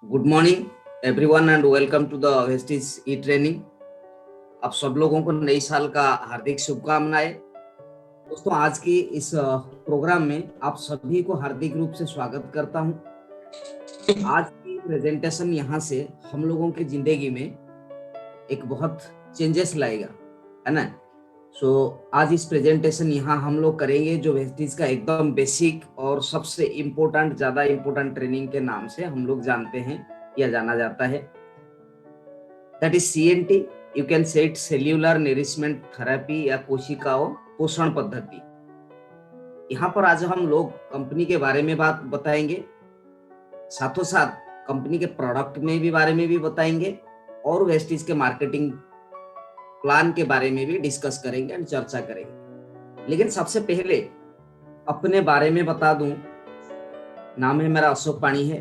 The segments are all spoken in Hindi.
Good morning everyone and welcome to the Vestige e training. आप सब लोगों को नई साल का हार्दिक शुभकामनाएं। दोस्तों, आज की इस प्रोग्राम में आप सभी को हार्दिक रूप से स्वागत करता हूं। आज की प्रेजेंटेशन यहाँ से हम लोगों की जिंदगी में एक बहुत चेंजेस लाएगा, है ना। आज इस प्रेजेंटेशन यहाँ हम लोग करेंगे जो वेस्टिज का एकदम बेसिक और सबसे इम्पोर्टेंट, ज्यादा इम्पोर्टेंट ट्रेनिंग के नाम से हम लोग जानते हैं या जाना जाता है, that is CNT। You can say it cellular nourishment therapy या कोशिकाओं पोषण पद्धति। यहाँ पर आज हम लोग कंपनी के बारे में बात बताएंगे, साथों साथ कंपनी के प्रोडक्ट में भी बारे में भी बताएंगे और वेस्टिज के मार्केटिंग प्लान के बारे में भी डिस्कस करेंगे एंड चर्चा करेंगे। लेकिन सबसे पहले अपने बारे में बता दूं, नाम है मेरा अशोक पाणी है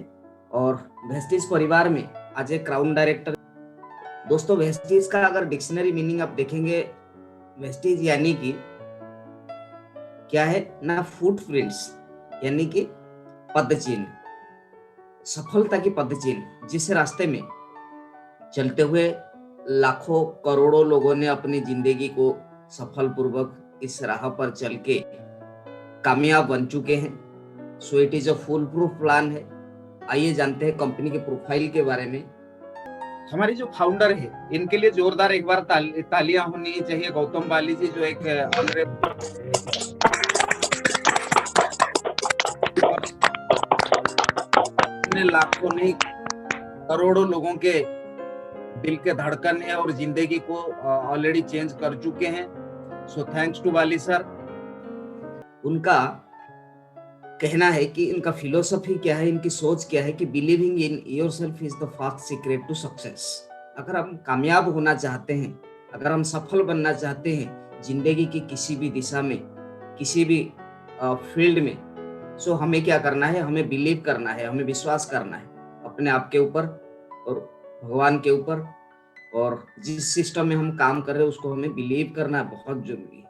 और वेस्टिज परिवार में आज एक क्राउन डायरेक्टर। दोस्तों, वेस्टिज का अगर डिक्शनरी मीनिंग आप देखेंगे, वेस्टिज यानी कि क्या है ना, फुटप्रिंट्स यानी कि पदचिन्ह, सफलता की पदचिन्ह, जिस रास्ते में चलते हुए लाखों करोड़ों लोगों ने अपनी जिंदगी को सफल पूर्वक इस राह पर चल के कामयाब बन चुके हैं। So it is a full proof plan है। आइए जानते हैं कंपनी के प्रोफाइल के बारे में। हमारे जो फाउंडर है, इनके लिए जोरदार एक बार तालियां होनी चाहिए। गौतम बाली जी, जो एक लाखों नहीं करोड़ों लोगों के दिल के धड़कन है और जिंदगी को ऑलरेडी चेंज कर चुके हैं। So thanks to Bali sir. उनका कहना है कि इनका फिलोसफी क्या है, इनकी सोच क्या है कि believing in yourself is the first secret to success. अगर हम कामयाब होना चाहते हैं, अगर हम सफल बनना चाहते हैं जिंदगी की किसी भी दिशा में, किसी भी फील्ड में, सो हमें क्या करना है, हमें बिलीव करना है, हमें विश्वास करना है अपने आप के ऊपर और भगवान के ऊपर, और जिस सिस्टम में हम काम कर रहे हैं उसको हमें बिलीव करना बहुत जरूरी है।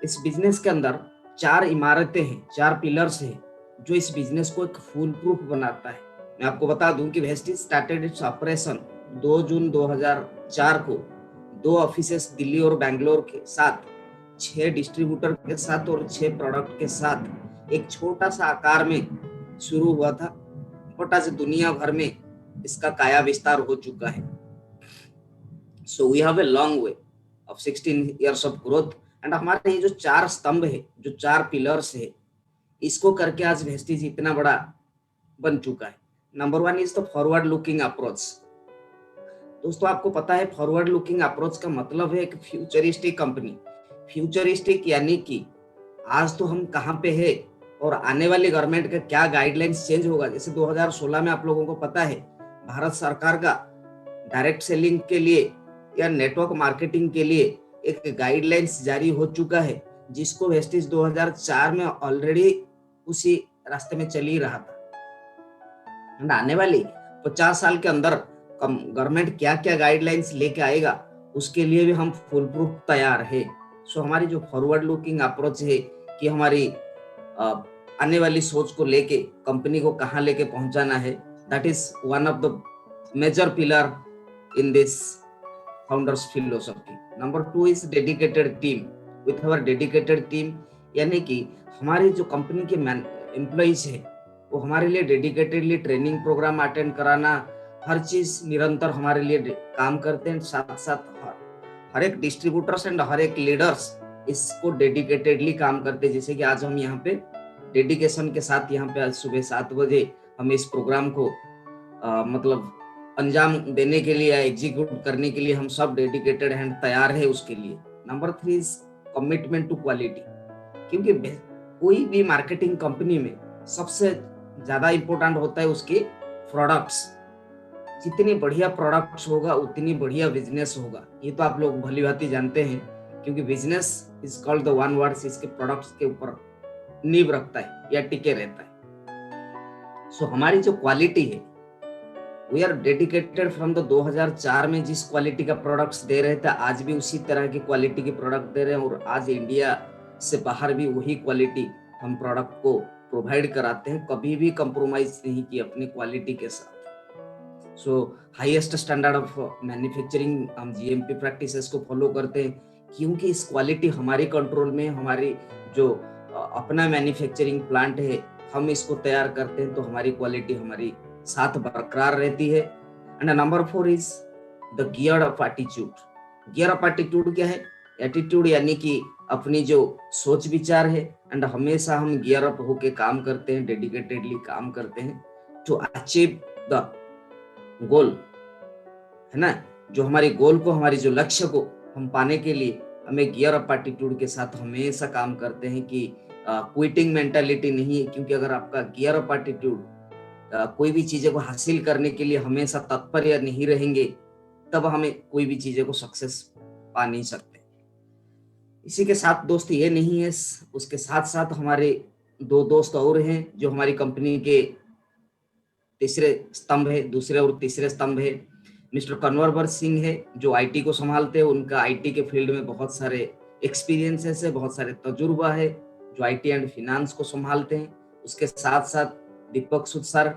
इस बिजनेस के अंदर 4 इमारतें हैं, 4 पिलर्स हैं जो इस बिजनेस को एक फुल प्रूफ बनाता है। मैं आपको बता दूं कि वेस्टिज स्टार्टेड इट्स ऑपरेशन 2 जून 2004 को 2 ऑफिसेस दिल्ली और बैंगलोर के साथ, 6 डिस्ट्रीब्यूटर के साथ और 6 प्रोडक्ट के साथ एक छोटा सा आकार में शुरू हुआ था, बट आज दुनिया भर में इसका काया विस्तार हो चुका है। So we have a long way of 16 years of growth. And हमारे ये जो 4 स्तंभ है, जो 4 पिलर्स है, इसको करके आज वेस्टिज इतना बड़ा बन चुका है। Number 1 is the forward looking approach. दोस्तों, आपको पता है फॉरवर्ड लुकिंग अप्रोच का मतलब है एक फ्यूचरिस्टिक कंपनी। फ्यूचरिस्टिक यानी कि आज तो हम कहाँ पे है और आने वाली गवर्नमेंट का क्या गाइडलाइंस चेंज होगा। जैसे 2016 में आप लोगों को पता है भारत सरकार का डायरेक्ट सेलिंग के लिए या नेटवर्क मार्केटिंग के लिए एक गाइडलाइंस जारी हो चुका है, जिसको वेस्टिज 2004 में ऑलरेडी उसी रास्ते में चल ही रहा था। आने वाली 50 साल के अंदर गवर्नमेंट क्या क्या गाइडलाइंस लेके आएगा, उसके लिए भी हम फुल प्रूफ तैयार है। हमारी जो फॉरवर्ड लुकिंग अप्रोच है कि हमारी आने वाली सोच को लेके कंपनी को कहाँ लेके पहुंचाना है, that is one of the major pillar in this founders philosophy. Number 2 is dedicated team. With our dedicated team यानी कि हमारी जो कंपनी के एम्प्लॉइज है वो हमारे लिए डेडिकेटेडली ट्रेनिंग प्रोग्राम अटेंड कराना, हर चीज निरंतर हमारे लिए काम करते हैं। साथ साथ हर एक डिस्ट्रीब्यूटर्स एंड हर एक लीडर्स इसको डेडिकेटेडली काम करते हैं। जैसे कि आज हम यहाँ पे डेडिकेशन के साथ यहाँ पे आज सुबह 7 बजे हम इस प्रोग्राम को मतलब अंजाम देने के लिए, एग्जीक्यूट करने के लिए हम सब डेडिकेटेड एंड तैयार है उसके लिए। Number 3 is commitment to quality. क्योंकि कोई भी मार्केटिंग कंपनी में सबसे ज्यादा इंपॉर्टेंट होता है उसके प्रोडक्ट्स। जितनी बढ़िया प्रोडक्ट्स होगा उतनी बढ़िया बिजनेस होगा, ये तो आप लोग भली भांति जानते हैं, क्योंकि business is called the one word, इसके प्रोडक्ट्स के ऊपर नींव रखता है या टिके रहता है। हमारी जो क्वालिटी है, we are dedicated from the 2004 में जिस क्वालिटी का प्रोडक्ट्स दे रहे थे, आज भी उसी तरह की क्वालिटी के प्रोडक्ट दे रहे हैं और आज इंडिया से बाहर भी वही क्वालिटी हम प्रोडक्ट को प्रोवाइड कराते हैं, कभी भी कंप्रोमाइज नहीं की अपनी क्वालिटी के साथ। सो हाईएस्ट स्टैंडर्ड ऑफ मैन्युफैक्चरिंग हम जीएमपी प्रैक्टिसेस को फॉलो करते हैं, क्योंकि इस क्वालिटी हमारी कंट्रोल में, हमारी जो अपना मैन्युफैक्चरिंग प्लांट है, हम इसको तैयार करते हैं तो हमारी क्वालिटी हमारी साथ बरकरार रहती है। And number 4 is the gear up attitude. Gear up attitude क्या है? एटीट्यूड यानी कि अपनी जो सोच विचार है, एंड हमेशा हम गियर अप होके काम करते हैं, डेडिकेटेडली काम करते हैं टू अचीव द गोल, है ना। जो हमारी गोल को, हमारी जो लक्ष्य को हम पाने के लिए हमें गियर अप एटीट्यूड के साथ हमेशा काम करते हैं कि क्विटिंग मेंटालिटी नहीं है, क्योंकि अगर आपका गियर अप एटीट्यूड कोई भी चीजें को हासिल करने के लिए हमेशा तत्पर या नहीं रहेंगे, तब हमें कोई भी चीजें को सक्सेस पा नहीं सकते। इसी के साथ दोस्त ये नहीं है, उसके साथ साथ हमारे 2 दोस्त और हैं जो हमारी कंपनी के तीसरे स्तंभ है, दूसरे और तीसरे स्तंभ है। मिस्टर कन्वरवर सिंह है जो आईटी को संभालते हैं, उनका आईटी के फील्ड में बहुत सारे एक्सपीरियंसेस है, बहुत सारे तजुर्बा है, जो आईटी एंड फिनांस को संभालते हैं। उसके साथ साथ दीपक सूद सर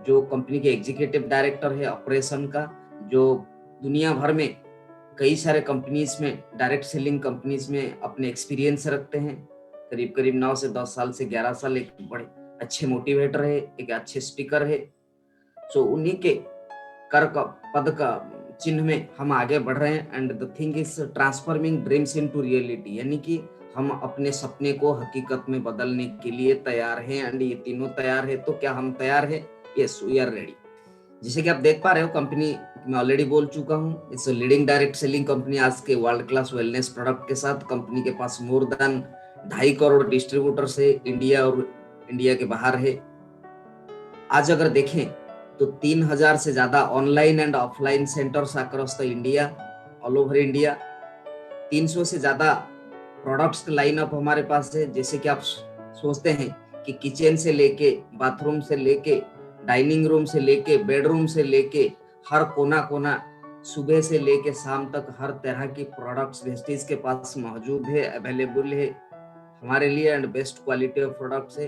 जो कंपनी के एग्जीक्यूटिव डायरेक्टर है ऑपरेशन का, जो दुनिया भर में कई सारे कंपनीज में, डायरेक्ट सेलिंग कंपनीज में अपने एक्सपीरियंस रखते हैं, करीब करीब 9 से 10 साल से 11 साल, एक बड़े अच्छे मोटिवेटर है, एक अच्छे स्पीकर है। सो उन्हीं के कर का पद का चिन्ह में हम आगे बढ़ रहे हैं। And the thing is transforming dreams into reality, यानी कि हम अपने सपने को हकीकत में बदलने के लिए तैयार हैं। एंड ये तीनों तैयार है, तो क्या हम तैयार हैं? Yes, we are ready. जैसे कि आप देख पा रहे हो, कंपनी मैं ऑलरेडी बोल चुका हूँ, it's leading direct selling company आज के वर्ल्ड क्लास वेलनेस प्रोडक्ट के साथ। कंपनी के पास मोर देन 2.5 करोड़ डिस्ट्रीब्यूटर्स है, इंडिया और इंडिया के बाहर है। आज अगर देखें तो 3000 से ज्यादा online and offline centres across the India, all over India. 300 से ज्यादा प्रोडक्ट्स लाइनअप हमारे पास है। जैसे कि आप सोचते हैं कि किचन से लेके, बाथरूम से लेके, डाइनिंग रूम से लेके, बेडरूम से लेके, हर कोना कोना, सुबह से लेके शाम तक हर तरह की प्रोडक्ट्स वेस्टेज के पास मौजूद है, अवेलेबल है हमारे लिए। And best quality of products है।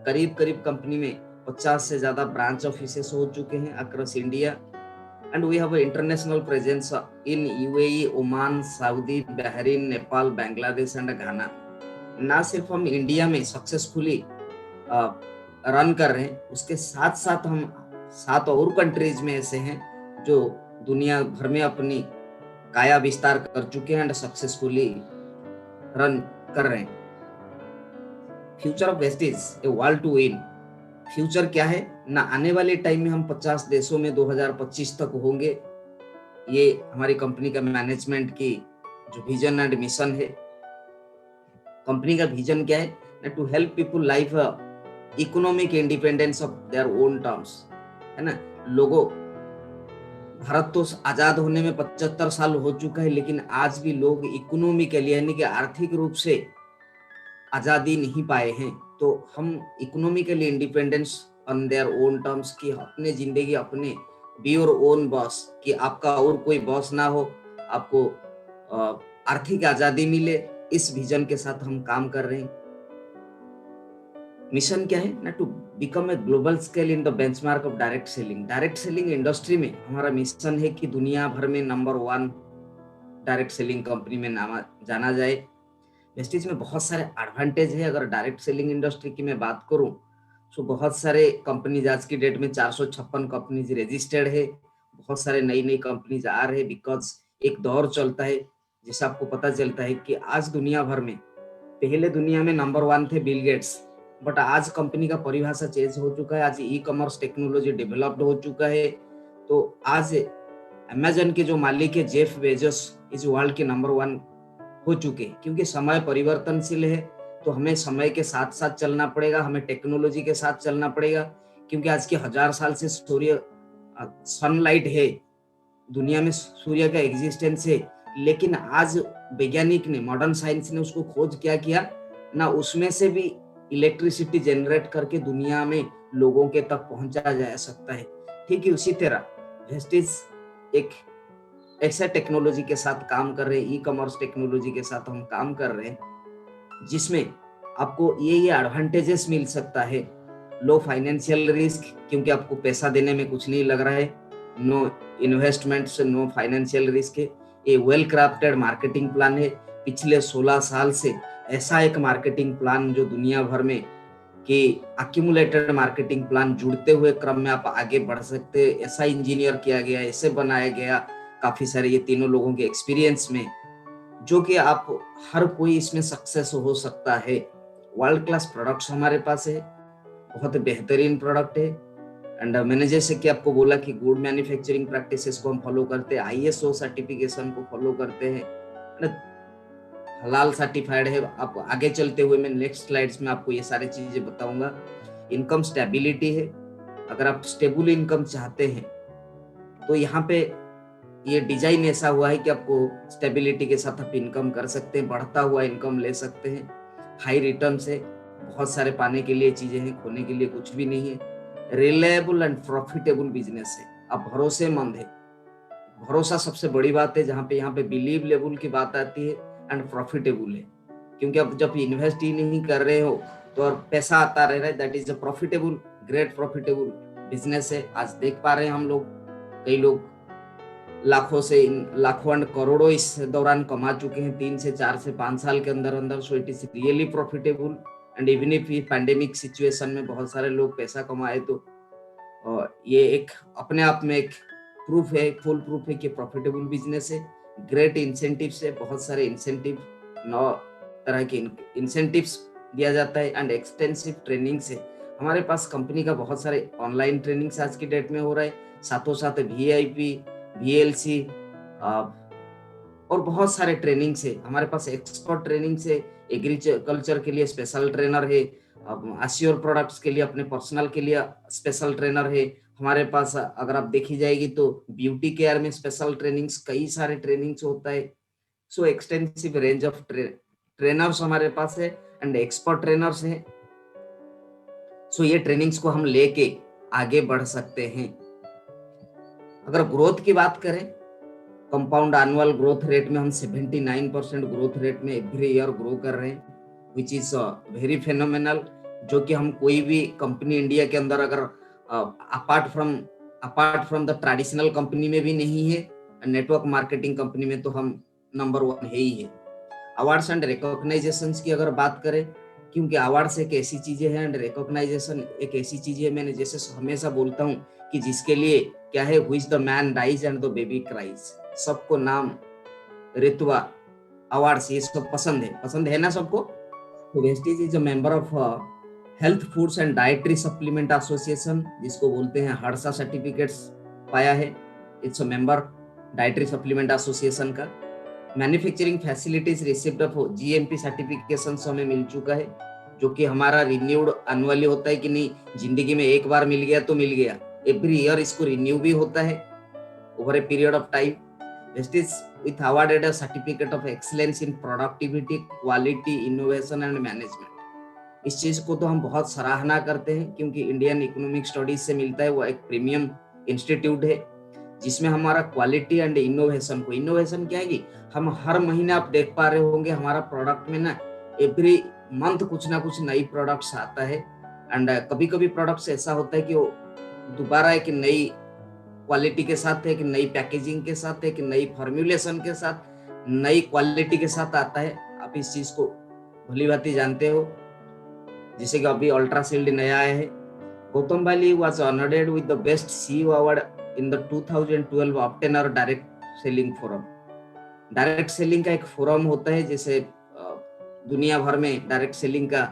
करीब करीब कंपनी में 50 से ज्यादा ब्रांच ऑफिसेस हो चुके हैं across India. And we have international presence in UAE, Oman, Saudi, Bahrain, Nepal, Bangladesh and Ghana. ना सिर्फ हम इंडिया में सक्सेसफुली रन कर रहे हैं, उसके साथ साथ हम 7 और कंट्रीज में ऐसे हैं जो दुनिया भर में अपनी काया विस्तार कर चुके हैं एंड सक्सेसफुली रन कर रहे हैं। Future of Vestige, a world to win. Future क्या है ना, आने वाले टाइम में हम 50 देशों में 2025 तक होंगे। ये हमारी कंपनी का मैनेजमेंट की जो विजन एंड मिशन है। कंपनी का विजन क्या है? To help people life economic independence of their own terms, है ना। लोगों, भारत तो आजाद होने में 75 साल हो चुका है, लेकिन आज भी लोग इकोनॉमिकली यानी कि आर्थिक रूप से आजादी नहीं पाए हैं। तो हम economically independence on their own terms की अपने जिंदगी, अपने बी योर ओन बॉस, कि आपका और कोई बॉस ना हो, आपको आर्थिक आजादी मिले, इस विजन के साथ हम काम कर रहे हैं। मिशन क्या है ना, to become a global scale in the benchmark of direct selling. Direct selling industry में हमारा मिशन है कि दुनिया भर में नंबर 1 डायरेक्ट सेलिंग कंपनी में नाम जाना जाए। वेस्टेज में बहुत सारे एडवांटेज है। अगर डायरेक्ट सेलिंग इंडस्ट्री की मैं बात करूं तो बहुत सारे कंपनीज आज की डेट में 456 कंपनीज रजिस्टर्ड है। बहुत सारे नई नई कंपनीज आ रहे हैं, बिकॉज एक दौर चलता है। जैसे आपको पता चलता है कि आज दुनिया भर में, पहले दुनिया में नंबर 1 थे बिल गेट्स, बट आज कंपनी का परिभाषा चेंज हो चुका है। आज ई कॉमर्स टेक्नोलॉजी डेवलप्ड हो चुका है। तो आज अमेजन के जो मालिक है जेफ बेजोस, इस वर्ल्ड के नंबर 1 हो चुके, क्योंकि समय परिवर्तनशील है। तो हमें समय के साथ साथ चलना पड़ेगा, हमें टेक्नोलॉजी के साथ चलना पड़ेगा, क्योंकि आज के 1000 साल से सूर्य, सनलाइट है दुनिया में, सूर्य का एग्जिस्टेंस है। लेकिन आज वैज्ञानिक ने, मॉडर्न साइंस ने उसको खोज क्या किया ना, उसमें से भी इलेक्ट्रिसिटी जनरेट करके दुनिया में लोगों के तक पहुंचा जा सकता है। ठीक है, उसी तरह वेस्टेज एक ऐसा टेक्नोलॉजी के साथ काम कर रहे हैं, ई कॉमर्स टेक्नोलॉजी के साथ हम काम कर रहे हैं, जिसमें आपको ये एडवांटेजेस मिल सकता है। लो फाइनेंशियल रिस्क, क्योंकि आपको पैसा देने में कुछ नहीं लग रहा है, no investments, no financial risk है। ये वेल क्राफ्टेड मार्केटिंग प्लान है। पिछले 16 साल से ऐसा एक मार्केटिंग प्लान जो दुनिया भर में कि अक्यूमुलेटेड मार्केटिंग प्लान जुड़ते हुए क्रम में आप आगे बढ़ सकते, ऐसा इंजीनियर किया गया, ऐसे बनाया गया काफी सारे ये तीनों लोगों के एक्सपीरियंस में, जो कि आप हर कोई इसमें सक्सेस हो सकता है। वर्ल्ड क्लास प्रोडक्ट्स हमारे पास है, बहुत बेहतरीन प्रोडक्ट है। एंड मैंने जैसे कि आपको बोला कि गुड मैन्युफैक्चरिंग प्रैक्टिसेस को हम फॉलो करते हैं, आईएसओ सर्टिफिकेशन को फॉलो करते हैं, हलाल सर्टिफाइड है। आप आगे चलते हुए मैं नेक्स्ट स्लाइड्स में आपको ये सारी चीजें बताऊंगा। इनकम स्टेबिलिटी है, अगर आप स्टेबल इनकम चाहते हैं तो यहाँ पे ये डिजाइन ऐसा हुआ है कि आपको स्टेबिलिटी के साथ आप इनकम कर सकते हैं, बढ़ता हुआ इनकम ले सकते हैं। हाई रिटर्न से बहुत सारे पाने के लिए चीजें हैं, खोने के लिए कुछ भी नहीं है। रिलायबल एंड प्रॉफिटेबल बिजनेस है, आप भरोसेमंद है। भरोसा सबसे बड़ी बात है, जहाँ पे यहाँ पे बिलीव लेवल की बात आती है, एंड प्रॉफिटेबल है, क्योंकि आप जब इन्वेस्ट ही नहीं कर रहे हो तो और पैसा आता रह रहा है, that is a profitable, great profitable business है। आज देख पा रहे हैं हम लोग, कई लोग लाखों एंड करोड़ों इस दौरान कमा चुके हैं, 3 से 4 से 5 साल के अंदर अंदर। So it is really profitable. And even if pandemic situation में बहुत सारे लोग पैसा कमाए, तो ये एक अपने आप में एक प्रूफ है, फुल प्रूफ है कि प्रॉफिटेबल बिजनेस है। ग्रेट इंसेंटिव है, बहुत सारे इंसेंटिव, 9 तरह के इंसेंटिव्स दिया जाता है। एंड एक्सटेंसिव ट्रेनिंग से हमारे पास कंपनी का बहुत सारे ऑनलाइन ट्रेनिंग्स आज की डेट में हो रहा है, साथों साथ वीआईपी, वीएलसी और बहुत सारे ट्रेनिंग से हमारे पास एक्सपर्ट ट्रेनिंग से। एग्रीकल्चर के लिए स्पेशल ट्रेनर है, आश्योर प्रोडक्ट्स के लिए अपने पर्सनल के लिए स्पेशल ट्रेनर है हमारे पास। अगर आप देखी जाएगी तो ब्यूटी केयर में स्पेशल ट्रेनिंग्स, कई सारे ट्रेनिंग्स होता है। सो एक्सटेंसिव रेंज ऑफ ट्रेनर्स हमारे पास है एंड एक्सपर्ट ट्रेनर्स हैं। सो ये ट्रेनिंग्स को हम लेके आगे बढ़ सकते हैं। अगर ग्रोथ की बात करें, कंपाउंड एनुअल ग्रोथ रेट में हम 79% ग्रोथ रेट में एवरी ईयर ग्रो कर रहे हैं, विच इज वेरी फेनोमेनल, जो कि हम कोई भी कंपनी इंडिया के अंदर अगर apart from the traditional company में भी नहीं है, नेटवर्क मार्केटिंग कंपनी में तो हम नंबर 1 है ही है। अवार्ड्स एंड रिकॉग्नाइजेशन की अगर बात करें, क्योंकि अवार्ड्स एक ऐसी चीजें हैं एंड रिकॉग्नाइजेशन एक ऐसी चीज है, मैंने जैसे हमेशा बोलता हूँ कि जिसके लिए क्या है, who is the man dies and the baby cries. सबको नाम, रितुआ, अवार्ड्स ये सब पसंद है ना सबको। तो Vestige is a member of health foods and dietary supplement association, जिसको बोलते हैं हर्षा सर्टिफिकेट्स पाया है। It's a member dietary supplement association का। Manufacturing facilities receipt of GMP certification हमें मिल चुका है, जो कि हमारा रिन्यूड एनुअली होता है कि नहीं, जिंदगी में एक बार मिल गया तो मिल गया, एवरी ईयर इसको रिन्यू भी होता है over a period of time. Vestige with awarded a certificate of excellence in productivity, quality, innovation and management। इस चीज को तो हम बहुत सराहना करते हैं, क्योंकि इंडियन इकोनॉमिक स्टडीज से मिलता है। वो एक प्रीमियम इंस्टीट्यूट है जिसमें हमारा क्वालिटी एंड इनोवेशन क्या है कि हम हर महीने, आप देख पा रहे होंगे हमारा प्रोडक्ट में ना एवरी मंथ कुछ ना कुछ नई प्रोडक्ट्स आता है। एंड कभी कभी प्रोडक्ट्स ऐसा होता है कि वो दोबारा एक नई क्वालिटी के साथ, एक नई पैकेजिंग के साथ, एक नई फॉर्म्यूलेशन के साथ, नई क्वालिटी के साथ आता है। आप इस चीज को भली भांति जानते हो। जैसे कि अभी अल्ट्रासील्ड नया आया है। Gautam Bali was honoured with the best CEO award in the 2012 ऑब्टेनर direct selling forum. Direct selling का एक फोरम होता है, जैसे दुनिया भर में डायरेक्ट सेलिंग का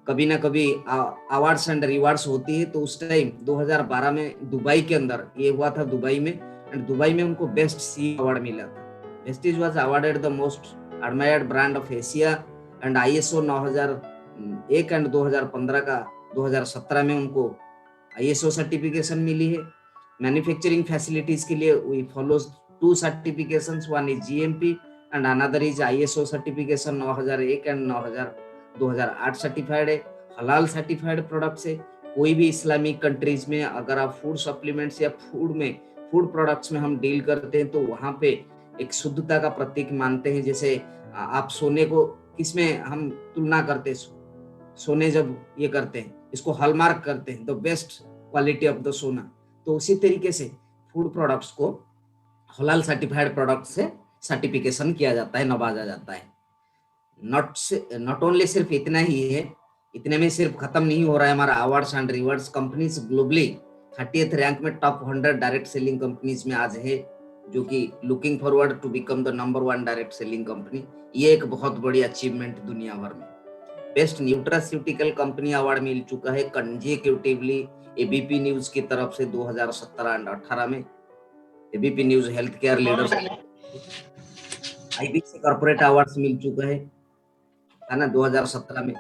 कभी ना कभी अवार्ड्स एंड रिवार्ड्स होती है। तो उस टाइम 2012 में दुबई के अंदर ये हुआ था, दुबई में, एंड दुबई में उनको बेस्ट सी अवार्ड मिला था। Vestige was awarded the most admired brand of Asia and ISO 9001 and 2015 का 2017 में उनको आईएसओ सर्टिफिकेशन मिली है। मैन्युफैक्चरिंग फैसिलिटीज के लिए we follow 2 certifications, one is GMP and another is ISO certification 9001 and 2008 certified है। हलाल सर्टिफाइड प्रोडक्ट्स है। कोई भी इस्लामिक कंट्रीज में अगर आप फूड सप्लीमेंट्स या फूड प्रोडक्ट्स में हम डील करते हैं, तो वहां पे एक शुद्धता का प्रतीक मानते हैं। जैसे आप सोने को किसमें हम तुलना करते हैं, सोने जब ये करते हैं, इसको हॉलमार्क करते हैं, the best quality of the सोना, तो उसी तरीके से फूड प्रोडक्ट्स को हलाल सर्टिफाइड प्रोडक्ट से सर्टिफिकेशन किया जाता है, नवाजा जाता है। नॉट ओनली सिर्फ इतना ही है, इतने में सिर्फ खत्म नहीं हो रहा है हमारा awards and rewards. Companies globally 30th rank में टॉप 100 डायरेक्ट सेलिंग कंपनीज में आज है, जो कि looking forward to become the number 1 direct selling company. ये एक बहुत बड़ी अचीवमेंट दुनिया भर में। बेस्ट न्यूट्रास्यूटिकल कंपनी अवार्ड मिल चुका है कंजेक्यूटिवली एबीपी न्यूज की तरफ से 2017 एंड 18 में। ABP news health care leader IBC corporate awards मिल चुका है ना 2017 में।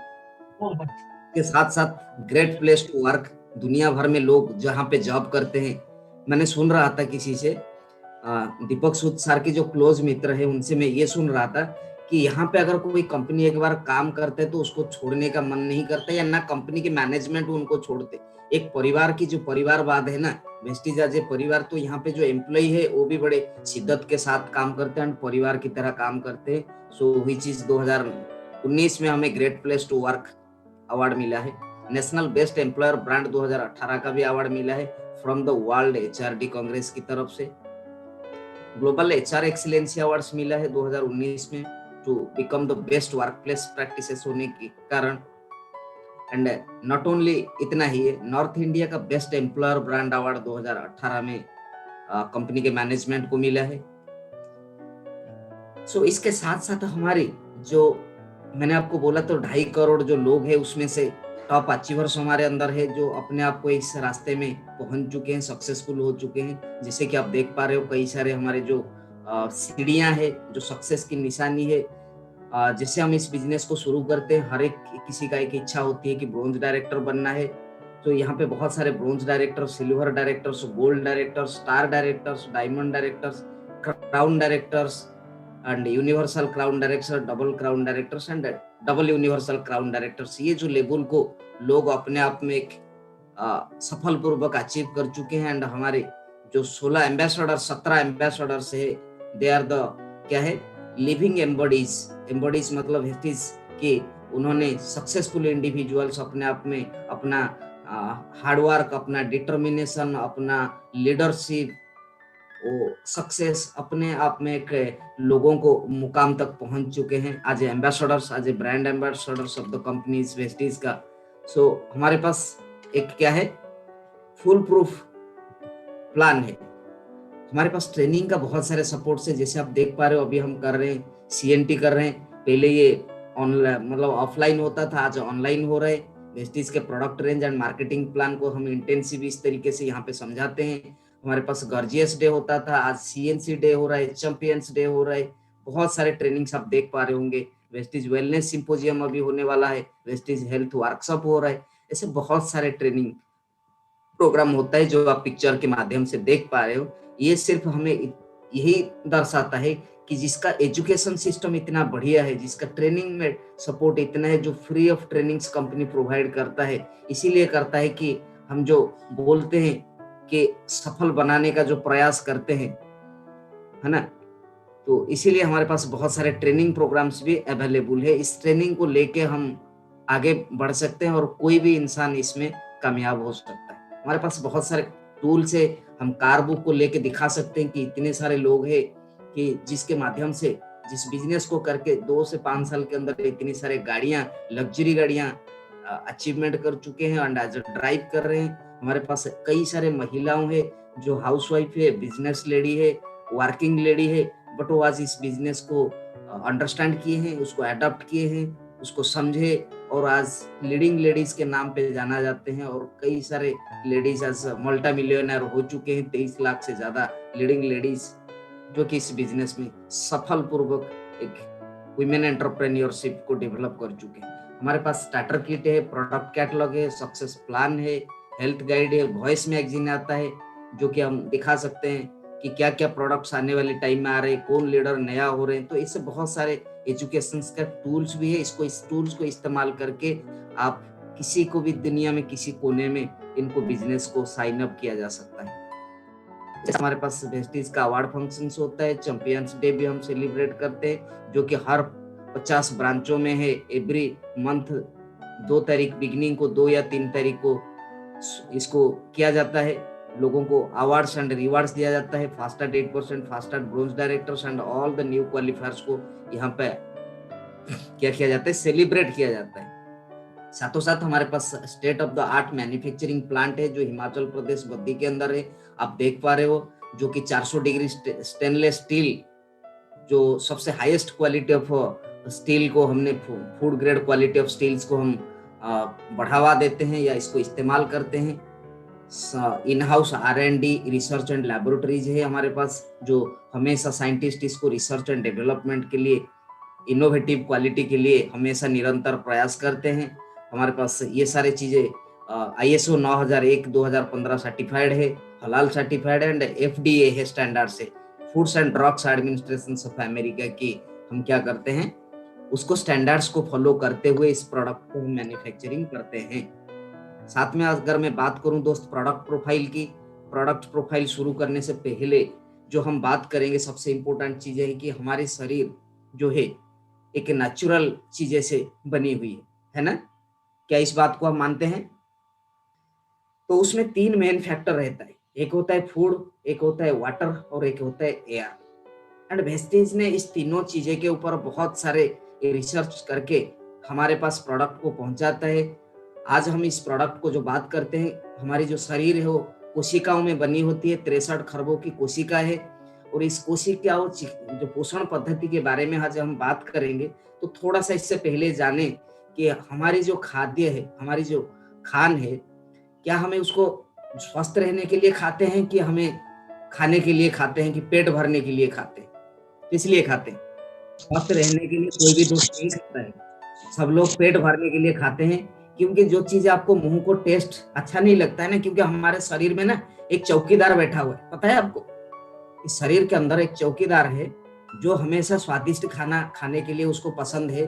के साथ साथ ग्रेट प्लेस टू वर्क, दुनिया भर में लोग जहाँ पे जॉब करते हैं। मैंने सुन रहा था किसी से, दीपक सूद सर के जो क्लोज मित्र है उनसे मैं ये सुन रहा था कि यहाँ पे अगर कोई कंपनी एक बार काम करते है तो उसको छोड़ने का मन नहीं करता, या ना कंपनी के मैनेजमेंट उनको छोड़ते। एक परिवार की जो परिवारवाद है ना, वेस्टीज एज ए परिवार, तो यहाँ पे जो एम्प्लॉय है वो भी बड़े शिद्दत के साथ काम करते हैं, परिवार की तरह काम करते हैं। सो हुई चीज 2019 में हमें great place to work award मिला है। नेशनल बेस्ट एम्प्लॉयर ब्रांड 2018 का भी अवार्ड मिला है from the world HRD Congress की तरफ से। ग्लोबल एचआर एक्सीलेंसी अवार्ड्स मिला है 2019 में to become the best workplace practices होने के कारण। एंड नॉट ओनली इतना ही है, नॉर्थ इंडिया का बेस्ट एम्प्लॉयर ब्रांड अवार्ड 2018 में कंपनी के मैनेजमेंट को मिला है। सो इसके साथ साथ हमारी जो मैंने आपको बोला तो 2.5 करोड़ जो लोग हैं उसमें से टॉप अचीवर्स हमारे अंदर है, जो अपने आप को इस रास्ते में पहुंच चुके हैं, सक्सेसफुल हो चुके हैं। जैसे कि आप देख पा रहे हो कई सारे हमारे जो सीढ़ियां है, जो सक्सेस की निशानी है। जैसे हम इस बिजनेस को शुरू करते हैं, हर एक किसी का एक इच्छा होती है कि ब्रोंज डायरेक्टर बनना है। तो यहाँ पे बहुत सारे bronze director, silver directors, gold directors, star directors, diamond directors, crown directors and universal crown director, double crown directors and double universal crown directors, ये जो लेवल को लोग अपने आप में एक सफल पूर्वक अचीव कर चुके हैं। एंड हमारे जो 16 एम्बेसडर, 17 एम्बेसडर्स है, दे आर द क्या है, लिविंग एम्बॉडीज। एम्बॉडीज मतलब कि उन्होंने सक्सेसफुल इंडिविजुअल्स अपने आप में अपना हार्डवर्क, अपना डिटर्मिनेशन, अपना लीडरशिप, वो सक्सेस अपने आप में एक लोगों को मुकाम तक पहुंच चुके हैं आज एम्बेसडर्स, आज brand ambassadors of the companies Vestige का। सो हमारे पास एक क्या है, फुल प्रूफ प्लान है। हमारे पास ट्रेनिंग का बहुत सारे सपोर्ट से, जैसे आप देख पा रहे हो अभी हम कर रहे हैं, सीएनटी कर रहे हैं। पहले ये ऑनलाइन मतलब ऑफलाइन होता था, आज ऑनलाइन हो रहा है। वेस्टीज के product range and marketing plan को हम इंटेंसिव इस तरीके से यहाँ पे समझाते हैं। हमारे पास गर्जियस डे होता था, आज सीएनसी डे हो रहा है, चैंपियंस डे हो रहा है। बहुत सारे ट्रेनिंग्स आप देख पा रहे होंगे। वेस्टीज वेलनेस सिंपोजियम अभी होने वाला है, वेस्टीज हेल्थ वर्कशॉप हो रहा है। ऐसे बहुत सारे ट्रेनिंग प्रोग्राम होता है जो आप पिक्चर के माध्यम से देख पा रहे हो। ये सिर्फ हमें यही दर्शाता है कि जिसका एजुकेशन सिस्टम इतना बढ़िया है, जिसका ट्रेनिंग में सपोर्ट इतना है, जो free of trainings company provide करता है, इसीलिए करता है कि हम जो बोलते हैं कि सफल बनाने का जो प्रयास करते हैं, है ना, तो इसीलिए हमारे पास बहुत सारे ट्रेनिंग प्रोग्राम्स भी अवेलेबल है। इस ट्रेनिंग को लेके हम आगे बढ़ सकते हैं और कोई भी इंसान इसमें कामयाब हो सकता है। हमारे पास बहुत सारे टूल्स है, हम कार बुक को लेके दिखा सकते हैं कि इतने सारे लोग हैं कि जिसके माध्यम से जिस बिजनेस को करके 2 से 5 साल के अंदर इतनी सारे गाड़ियां, लग्जरी गाड़ियां अचीवमेंट कर चुके हैं एंड आज ड्राइव कर रहे हैं। हमारे पास कई सारे महिलाओं है जो हाउसवाइफ है, बिजनेस लेडी है, वर्किंग लेडी है, बट वो आज इस बिजनेस को अंडरस्टैंड किए हैं, उसको अडॉप्ट किए हैं, उसको समझे और आज लीडिंग लेडीज के नाम पे जाना जाते हैं। और कई सारे लेडीज आज मल्टी मिलियनर हो चुके हैं, 23 लाख से ज्यादा लीडिंग लेडीज जो कि इस बिजनेस में सफल पूर्वक एक वुमेन एंटरप्रेन्योरशिप को डेवलप कर चुके हैं। हमारे पास स्टार्टर किट है, प्रोडक्ट कैटलॉग है, सक्सेस प्लान है, हेल्थ गाइड है, वॉइस मैगजीन आता है जो कि हम दिखा सकते हैं कि क्या क्या प्रोडक्ट्स आने वाले टाइम में आ रहे हैं, कौन लीडर नया हो रहे हैं। तो इससे बहुत सारे एजुकेशन का टूल्स भी है। इस टूल्स को इस्तेमाल करके आप किसी को भी दुनिया में किसी कोने में इनको बिजनेस को साइन अप किया जा सकता है। हमारे पास वेस्टीज का अवार्ड फंक्शन होता है, चैंपियंस डे भी हम सेलिब्रेट करते हैं जो कि हर 50 ब्रांचों में है। एवरी मंथ 2 तारीख बिगिनिंग को, 2 या 3 तारीख को इसको किया जाता है। लोगों को अवार्ड्स एंड रिवार्ड्स दिया जाता है। Fastest 8%, fastest bronze directors and all the new क्वालिफायर्स को यहाँ पे क्या किया जाता है, सेलिब्रेट किया जाता है। साथों साथ हमारे पास state of the art manufacturing plant है जो हिमाचल प्रदेश बद्दी के अंदर है, आप देख पा रहे हो, जो कि 400 डिग्री स्टेनलेस स्टील, जो सबसे हाईएस्ट क्वालिटी ऑफ स्टील को हमने, food grade quality of steels को हम बढ़ावा देते हैं या इसको इस्तेमाल करते हैं। In house R&D research and laboratories है हमारे पास, जो हमेशा साइंटिस्ट इसको रिसर्च एंड डेवलपमेंट के लिए, इनोवेटिव क्वालिटी के लिए हमेशा निरंतर प्रयास करते हैं। हमारे पास ये सारे चीजें ISO 9001-2015 सर्टिफाइड है, हलाल सर्टिफाइड है, एंड FDA है स्टैंडर्ड से, foods and drugs administration of America की हम क्या करते हैं, उसको स्टैंडर्ड्स को फॉलो करते हुए इस प्रोडक्ट को हम मैन्युफैक्चरिंग करते हैं। साथ में अगर मैं बात करूं दोस्त प्रोडक्ट प्रोफाइल की, प्रोडक्ट प्रोफाइल शुरू करने से पहले जो हम बात करेंगे सबसे इंपॉर्टेंट चीज है कि हमारे शरीर जो है एक नेचुरल चीजें से बनी हुई है ना? क्या इस बात को हम मानते हैं? तो उसमें 3 मेन फैक्टर रहता है, एक होता है फूड, एक होता है वाटर और एक होता है एयर। एंड वेस्टेज ने इस तीनों चीजें के ऊपर बहुत सारे रिसर्च करके हमारे पास प्रोडक्ट को पहुंचाता है। आज हम इस प्रोडक्ट को जो बात करते हैं, हमारी जो शरीर है वो कोशिकाओं में बनी होती है, 63 खरबों की कोशिका है, और इस कोशिकाओं जो पोषण पद्धति के बारे में आज हम बात करेंगे, तो थोड़ा सा इससे पहले जाने कि हमारी जो खाद्य है, हमारी जो खान है, क्या हमें उसको स्वस्थ रहने के लिए खाते हैं कि हमें खाने के लिए खाते हैं, कि पेट भरने के लिए खाते हैं? किस लिए खाते हैं? स्वस्थ रहने के लिए कोई भी दोस्त नहीं खाता है, सब लोग पेट भरने के लिए खाते हैं, क्योंकि जो चीज आपको मुंह को टेस्ट अच्छा नहीं लगता है ना, क्योंकि हमारे शरीर में ना एक चौकीदार बैठा हुआ है, पता है आपको? इस शरीर के अंदर एक चौकीदार है जो हमेशा स्वादिष्ट खाना खाने के लिए उसको पसंद है।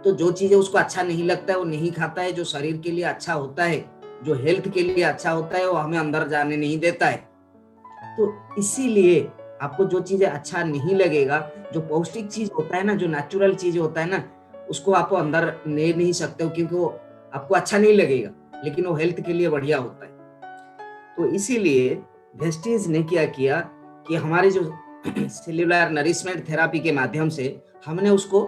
तो जो चीजें उसको अच्छा नहीं लगता है वो नहीं खाता है, जो शरीर के लिए अच्छा होता है, जो हेल्थ के लिए अच्छा होता है, वो हमें अंदर जाने नहीं देता है। तो इसीलिए आपको जो चीजें अच्छा नहीं लगेगा, जो पौष्टिक चीज होता है ना, जो नेचुरल चीज होता है ना, उसको आप अंदर ले नहीं सकते हो, क्योंकि वो आपको अच्छा नहीं लगेगा, लेकिन वो हेल्थ के लिए बढ़िया होता है। तो इसीलिए वेस्टीज ने क्या किया कि हमारी जो सेल्यूलर नरिशमेंट थेरापी के माध्यम से हमने उसको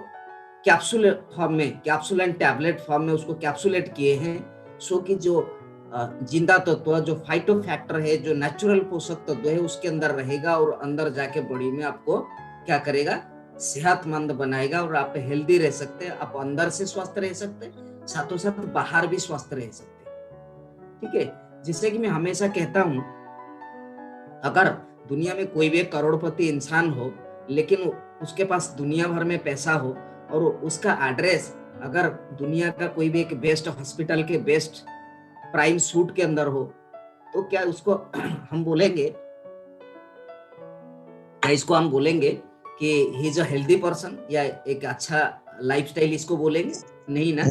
कैप्सूल फॉर्म में, कैप्सूल एंड टैबलेट फॉर्म में उसको कैप्सूलेट किए हैं, सो कि जो जिंदा तत्व, जो फाइटो फैक्टर है, जो नेचुरल पोषक तत्व है, उसके अंदर रहेगा और अंदर जाके बॉडी में आपको क्या करेगा, सेहतमंद बनाएगा, और आप हेल्दी रह सकते हैं, आप अंदर से स्वस्थ रह सकते हैं, साथों साथ बाहर भी स्वस्थ रह सकते हैं। ठीक है, जिससे कि मैं हमेशा कहता हूं, अगर दुनिया में कोई भी एक करोड़पति इंसान हो, लेकिन उसके पास दुनिया भर में पैसा हो, और उसका एड्रेस अगर दुनिया का कोई भी एक बेस्ट हॉस्पिटल के बेस्ट प्राइम सूट के अंदर हो, तो क्या उसको हम बोलेंगे, क्या इसको हम बोलेंगे कि he is a healthy person, या एक अच्छा लाइफस्टाइल इसको बोलेंगे? नहीं ना?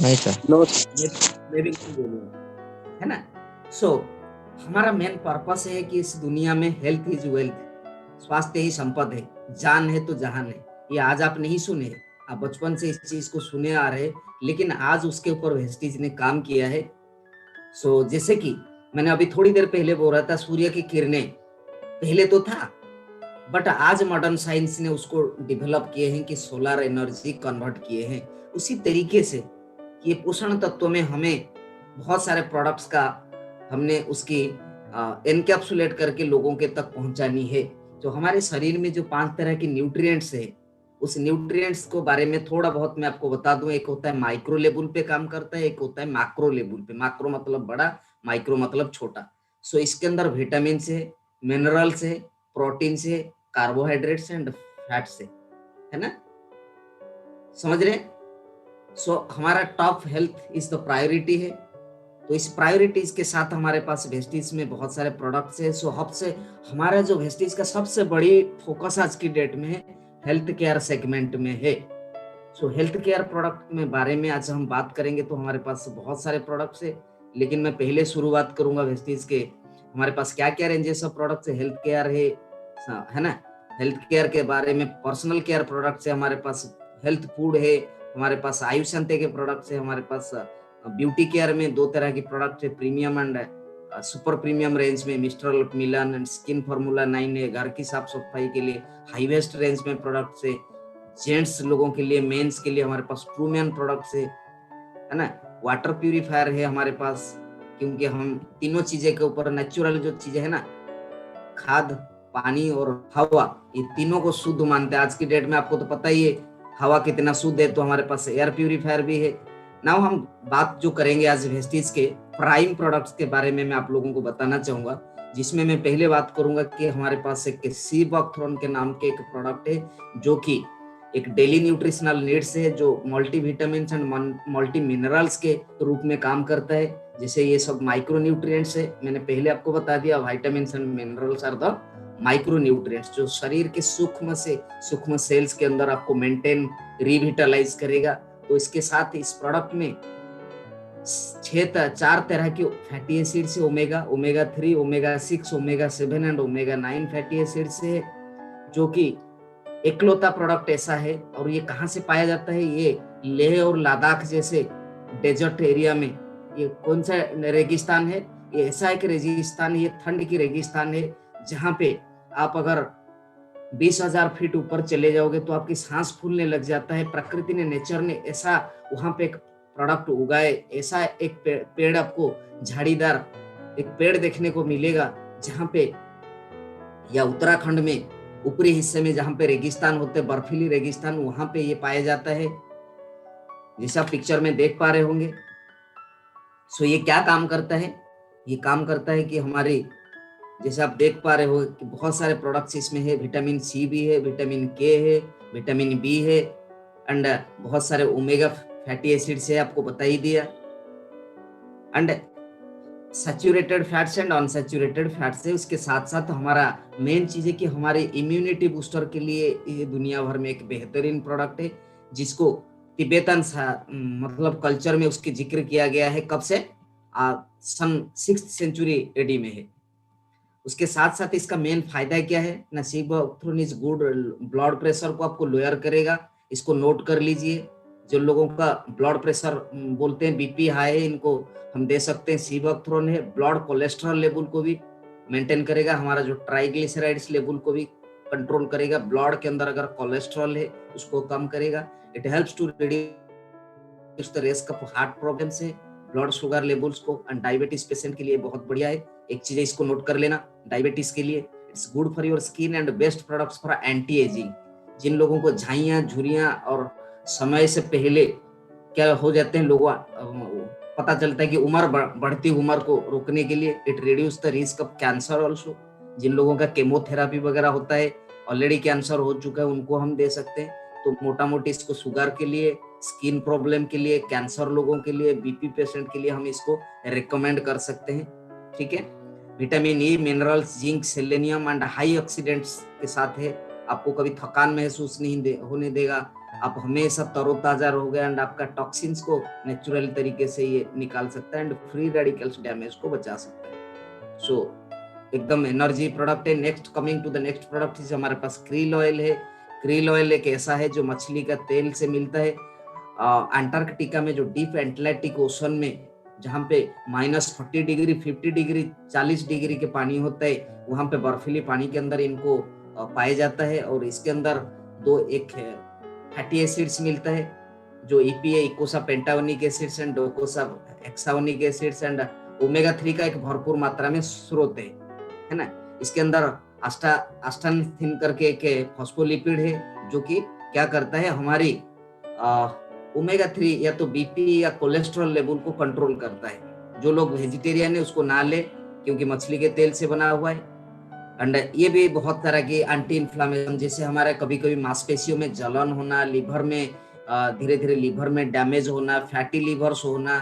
नहीं सर। मैं भी नहीं बोलूंगा, है ना? सो हमारा मेन पर्पस है कि इस दुनिया में हेल्थ इज वेल्थ, स्वास्थ्य ही संपद है, जान है तो जहान है। ये आज आप नहीं सुने, आप बचपन से इस चीज को सुने आ रहे, लेकिन आज उसके ऊपर वेस्टीज ने काम किया है। सो जैसे कि मैंने अभी थोड़ी देर पहले बोल रहा था, सूर्य की किरणें पहले तो था, बट आज मॉडर्न साइंस ने उसको डेवलप किए हैं कि सोलर एनर्जी कन्वर्ट किए हैं। उसी तरीके से ये पोषण तत्व में हमें बहुत सारे प्रोडक्ट्स का हमने उसकी एनकैप्सुलेट करके लोगों के तक पहुंचानी है। जो हमारे शरीर में जो 5 तरह के न्यूट्रिएंट्स है, उस न्यूट्रिएंट्स को बारे में थोड़ा बहुत मैं आपको बता दूं। एक होता है माइक्रो लेवल पे काम करता है, एक होता है मैक्रो लेवल पे। मैक्रो मतलब बड़ा, माइक्रो मतलब छोटा। सो इसके अंदर विटामिन है, मिनरल्स है, प्रोटीन है, कार्बोहाइड्रेट्स एंड फैट्स है ना? समझ रहे? सो हमारा top health is the priority है। तो इस प्रायोरिटीज के साथ हमारे पास वेस्टीज में बहुत सारे प्रोडक्ट्स है। सो हब से हमारा जो वेस्टीज का सबसे बड़ी फोकस आज की डेट में है, हेल्थ केयर सेगमेंट में है। सो हेल्थ केयर प्रोडक्ट में बारे में आज हम बात करेंगे। तो हमारे पास बहुत सारे प्रोडक्ट्स है, लेकिन मैं पहले शुरुआत करूंगा वेस्टीज के हमारे पास क्या क्या रेंजेस ऑफ प्रोडक्ट्स है। हेल्थ केयर है ना? हेल्थ केयर के बारे में पर्सनल केयर प्रोडक्ट्स है हमारे पास, हेल्थ फूड है, हमारे पास आयुष अंते के प्रोडक्ट्स है, हमारे पास ब्यूटी केयर में 2 तरह की प्रोडक्ट है, premium and super premium range में Mistral, Milan and skin formula 9 है। घर की साफ सफाई के लिए हाई वेस्ट रेंज में प्रोडक्ट्स है। जेंट्स लोगों के लिए, मेंस के लिए हमारे पास ट्रूमैन प्रोडक्ट्स है ना। वाटर प्यूरिफायर है हमारे पास, क्योंकि हम तीनों चीजें के ऊपर नेचुरल जो चीजें है ना, खाद, पानी और हवा, ये तीनों को शुद्ध मानते हैं। आज की डेट में आपको तो पता ही है हवा कितना शुद्ध है, तो हमारे पास एयर प्यूरिफायर भी है। नाउ हम बात जो करेंगे आज वेस्टीज के प्राइम प्रोडक्ट्स के बारे में मैं आप लोगों को बताना चाहूंगा, जिसमें मैं पहले बात करूंगा कि हमारे पास एक सी बकथ्रोन के नाम के एक प्रोडक्ट है, जो कि एक डेली न्यूट्रिशनल नीड्स है, जो multi vitamin and multi minerals के रूप में काम करता है। जैसे ये सब माइक्रो न्यूट्रिएंट्स है, मैंने पहले आपको बता दिया, vitamin and minerals are the micronutrients, जो शरीर के सूक्ष्म सेल्स के अंदर आपको मेंटेन, रिविटलाइज करेगा। तो इसके साथ इस प्रोडक्ट में 4 तरह के फैटी एसिड से omega 3, omega 6, omega 7 and omega 9 fatty acid से, जो कि इकलौता प्रोडक्ट ऐसा है। और ये कहाँ से पाया जाता है? ये लेह और लद्दाख जैसे डेजर्ट एरिया में। ये कौन सा रेगिस्तान है? ये ऐसा एक रेगिस्तान, ये ठंड की रेगिस्तान है, जहाँ पे आप अगर 20,000 फीट ऊपर चले जाओगे तो आपकी सांस फूलने लग जाता है। प्रकृति ने, नेचर ने ऐसा वहां पे एक प्रोडक्ट उगाए, ऐसा एक पेड़ आपको झाड़ीदार एक पेड़ देखने को मिलेगा, जहाँ पे, या उत्तराखंड में ऊपरी हिस्से में जहाँ पे रेगिस्तान होते, बर्फीली रेगिस्तान, वहां पे ये पाया जाता है, जैसे आप पिक्चर में देख पा रहे होंगे। सो ये क्या काम करता है? ये काम करता है कि हमारे, जैसे आप देख पा रहे हो कि बहुत सारे प्रोडक्ट्स इसमें है। विटामिन सी भी है, विटामिन के है, विटामिन बी है, एंड बहुत सारे ओमेगा फैटी एसिड्स है, आपको बता ही दिया। And saturated fats and unsaturated fats है। उसके साथ साथ हमारा मेन चीज है कि हमारे इम्यूनिटी बूस्टर के लिए ये दुनिया भर में एक बेहतरीन प्रोडक्ट है, जिसको तिब्बतन मतलब कल्चर में उसकी जिक्र किया गया है। कब से? सन 6th सेंचुरी एडी में है। उसके साथ साथ इसका मेन फायदा क्या है ना? सीबोथ्रोन इज गुड, ब्लड प्रेशर को आपको लोअर करेगा। इसको नोट कर लीजिए। जो लोगों का ब्लड प्रेशर बोलते हैं बीपी हाई है, इनको हम दे सकते हैं सीबोथ्रोन है। ब्लड कोलेस्ट्रॉल लेवल को भी मेंटेन करेगा, हमारा जो ट्राइग्लिसराइड्स लेवल को भी कंट्रोल करेगा। ब्लड के अंदर अगर कोलेस्ट्रॉल है उसको कम करेगा। It helps to reduce the risk of heart problem से, ब्लड शुगर लेवल्स को, एंड डायबिटीज पेशेंट के लिए बहुत बढ़िया है। एक चीज इसको नोट कर लेना डायबिटीज के लिए, it's good for your skin and best products for anti ageing. जिन लोगों को झाइयां, झुर्रियां और समय से पहले क्या हो जाते हैं, लोगों पता चलता है कि उम्र बढ़ती उम्र को रोकने के लिए, it reduce the risk of cancer also. जिन लोगों का केमोथेरापी वगैरह होता है, ऑलरेडी कैंसर हो चुका है, उनको हम दे सकते हैं। तो मोटा मोटी इसको शुगर के लिए, स्किन प्रॉब्लम के लिए, कैंसर लोगों के लिए, बीपी पेशेंट के लिए हम इसको रिकमेंड कर सकते हैं। ठीक है। Vitamin E, minerals, zinc, selenium and high oxidants के साथ है। आपको कभी थकान महसूस नहीं होने देगा। आप हमेशा तरोताजा रहोगे एंड आपका टॉक्सिन्स को नेचुरल तरीके से ये निकाल सकता है एंड फ्री रेडिकल्स डैमेज को बचा सकता है। सो एकदम एनर्जी प्रोडक्ट है। Next, coming to the next product is हमारे पास क्रील ऑयल है। क्रील ऑयल एक ऐसा है जो मछली का तेल से मिलता है। अंटार्कटिका में, जो डीप एटलांटिक ओशन में, जहाँ पे -40 डिग्री, 50 डिग्री, 40 डिग्री के पानी होता है, वहां पे बर्फीली पानी के अंदर इनको पाया जाता है। और इसके अंदर एक फैटी एसिड्स मिलता है, जो EPA, eicosa pentaenoic acids and docosa hexaenoic acids and omega 3 का एक भरपूर मात्रा में स्रोत है ना। इसके अंदर आस्टानथिन करके एक फॉस्फोलिपिड है, जो कि क्या करता है, हमारी ओमेगा 3 या तो बीपी या कोलेस्ट्रॉल लेवल को कंट्रोल करता है। जो लोग वेजिटेरियन है उसको ना ले, क्योंकि मछली के तेल से बना हुआ है। एंड ये भी बहुत तरह की एंटी इन्फ्लामेशन, जैसे हमारे कभी कभी मांसपेशियों में जलन होना, लीवर में धीरे धीरे लीवर में डैमेज होना, फैटी लीवर्स होना,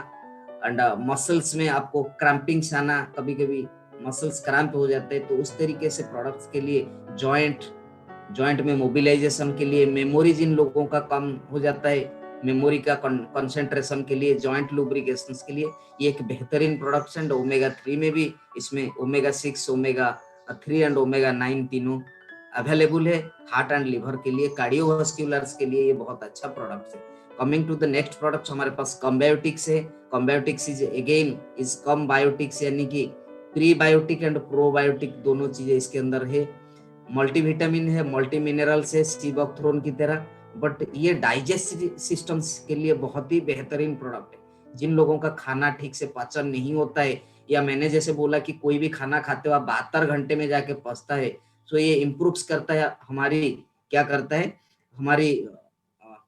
एंड मसल्स में आपको क्रैम्पिंग्स आना, कभी कभी मसल्स क्रैम्प हो जाते हैं। तो उस तरीके से प्रोडक्ट्स के लिए, जॉइंट में मोबिलाइजेशन के लिए, मेमोरी जिन लोगों का कम हो जाता है, मेमोरी का कंसंट्रेशन के लिए, जॉइंट लुब्रिकेशन के लिए ये एक बेहतरीन प्रोडक्ट है। ओमेगा 3 में भी इसमें ओमेगा 6, ओमेगा 3 एंड ओमेगा 9 तीनों अवेलेबल है। हार्ट एंड लिवर के लिए, कार्डियोवास्कुलर्स के लिए ये बहुत अच्छा प्रोडक्ट है। Coming to the next product हमारे पास कम्बायोटिक्स है। Combiotics is again is combiotics, यानी कि प्रीबायोटिक एंड प्रोबायोटिक दोनों चीजें इसके अंदर है। मल्टीविटामिन है, मल्टी मिनरल्स है सीबोक्थ्रोन की तरह, बट ये डाइजेस्टिव सिस्टम्स के लिए बहुत ही बेहतरीन प्रोडक्ट है। जिन लोगों का खाना ठीक से पाचन नहीं होता है, या मैंने जैसे बोला कि कोई भी खाना खाते हो आप 72 घंटे में जाके पचता है, तो ये इम्प्रूव्स करता है हमारी, क्या करता है, हमारी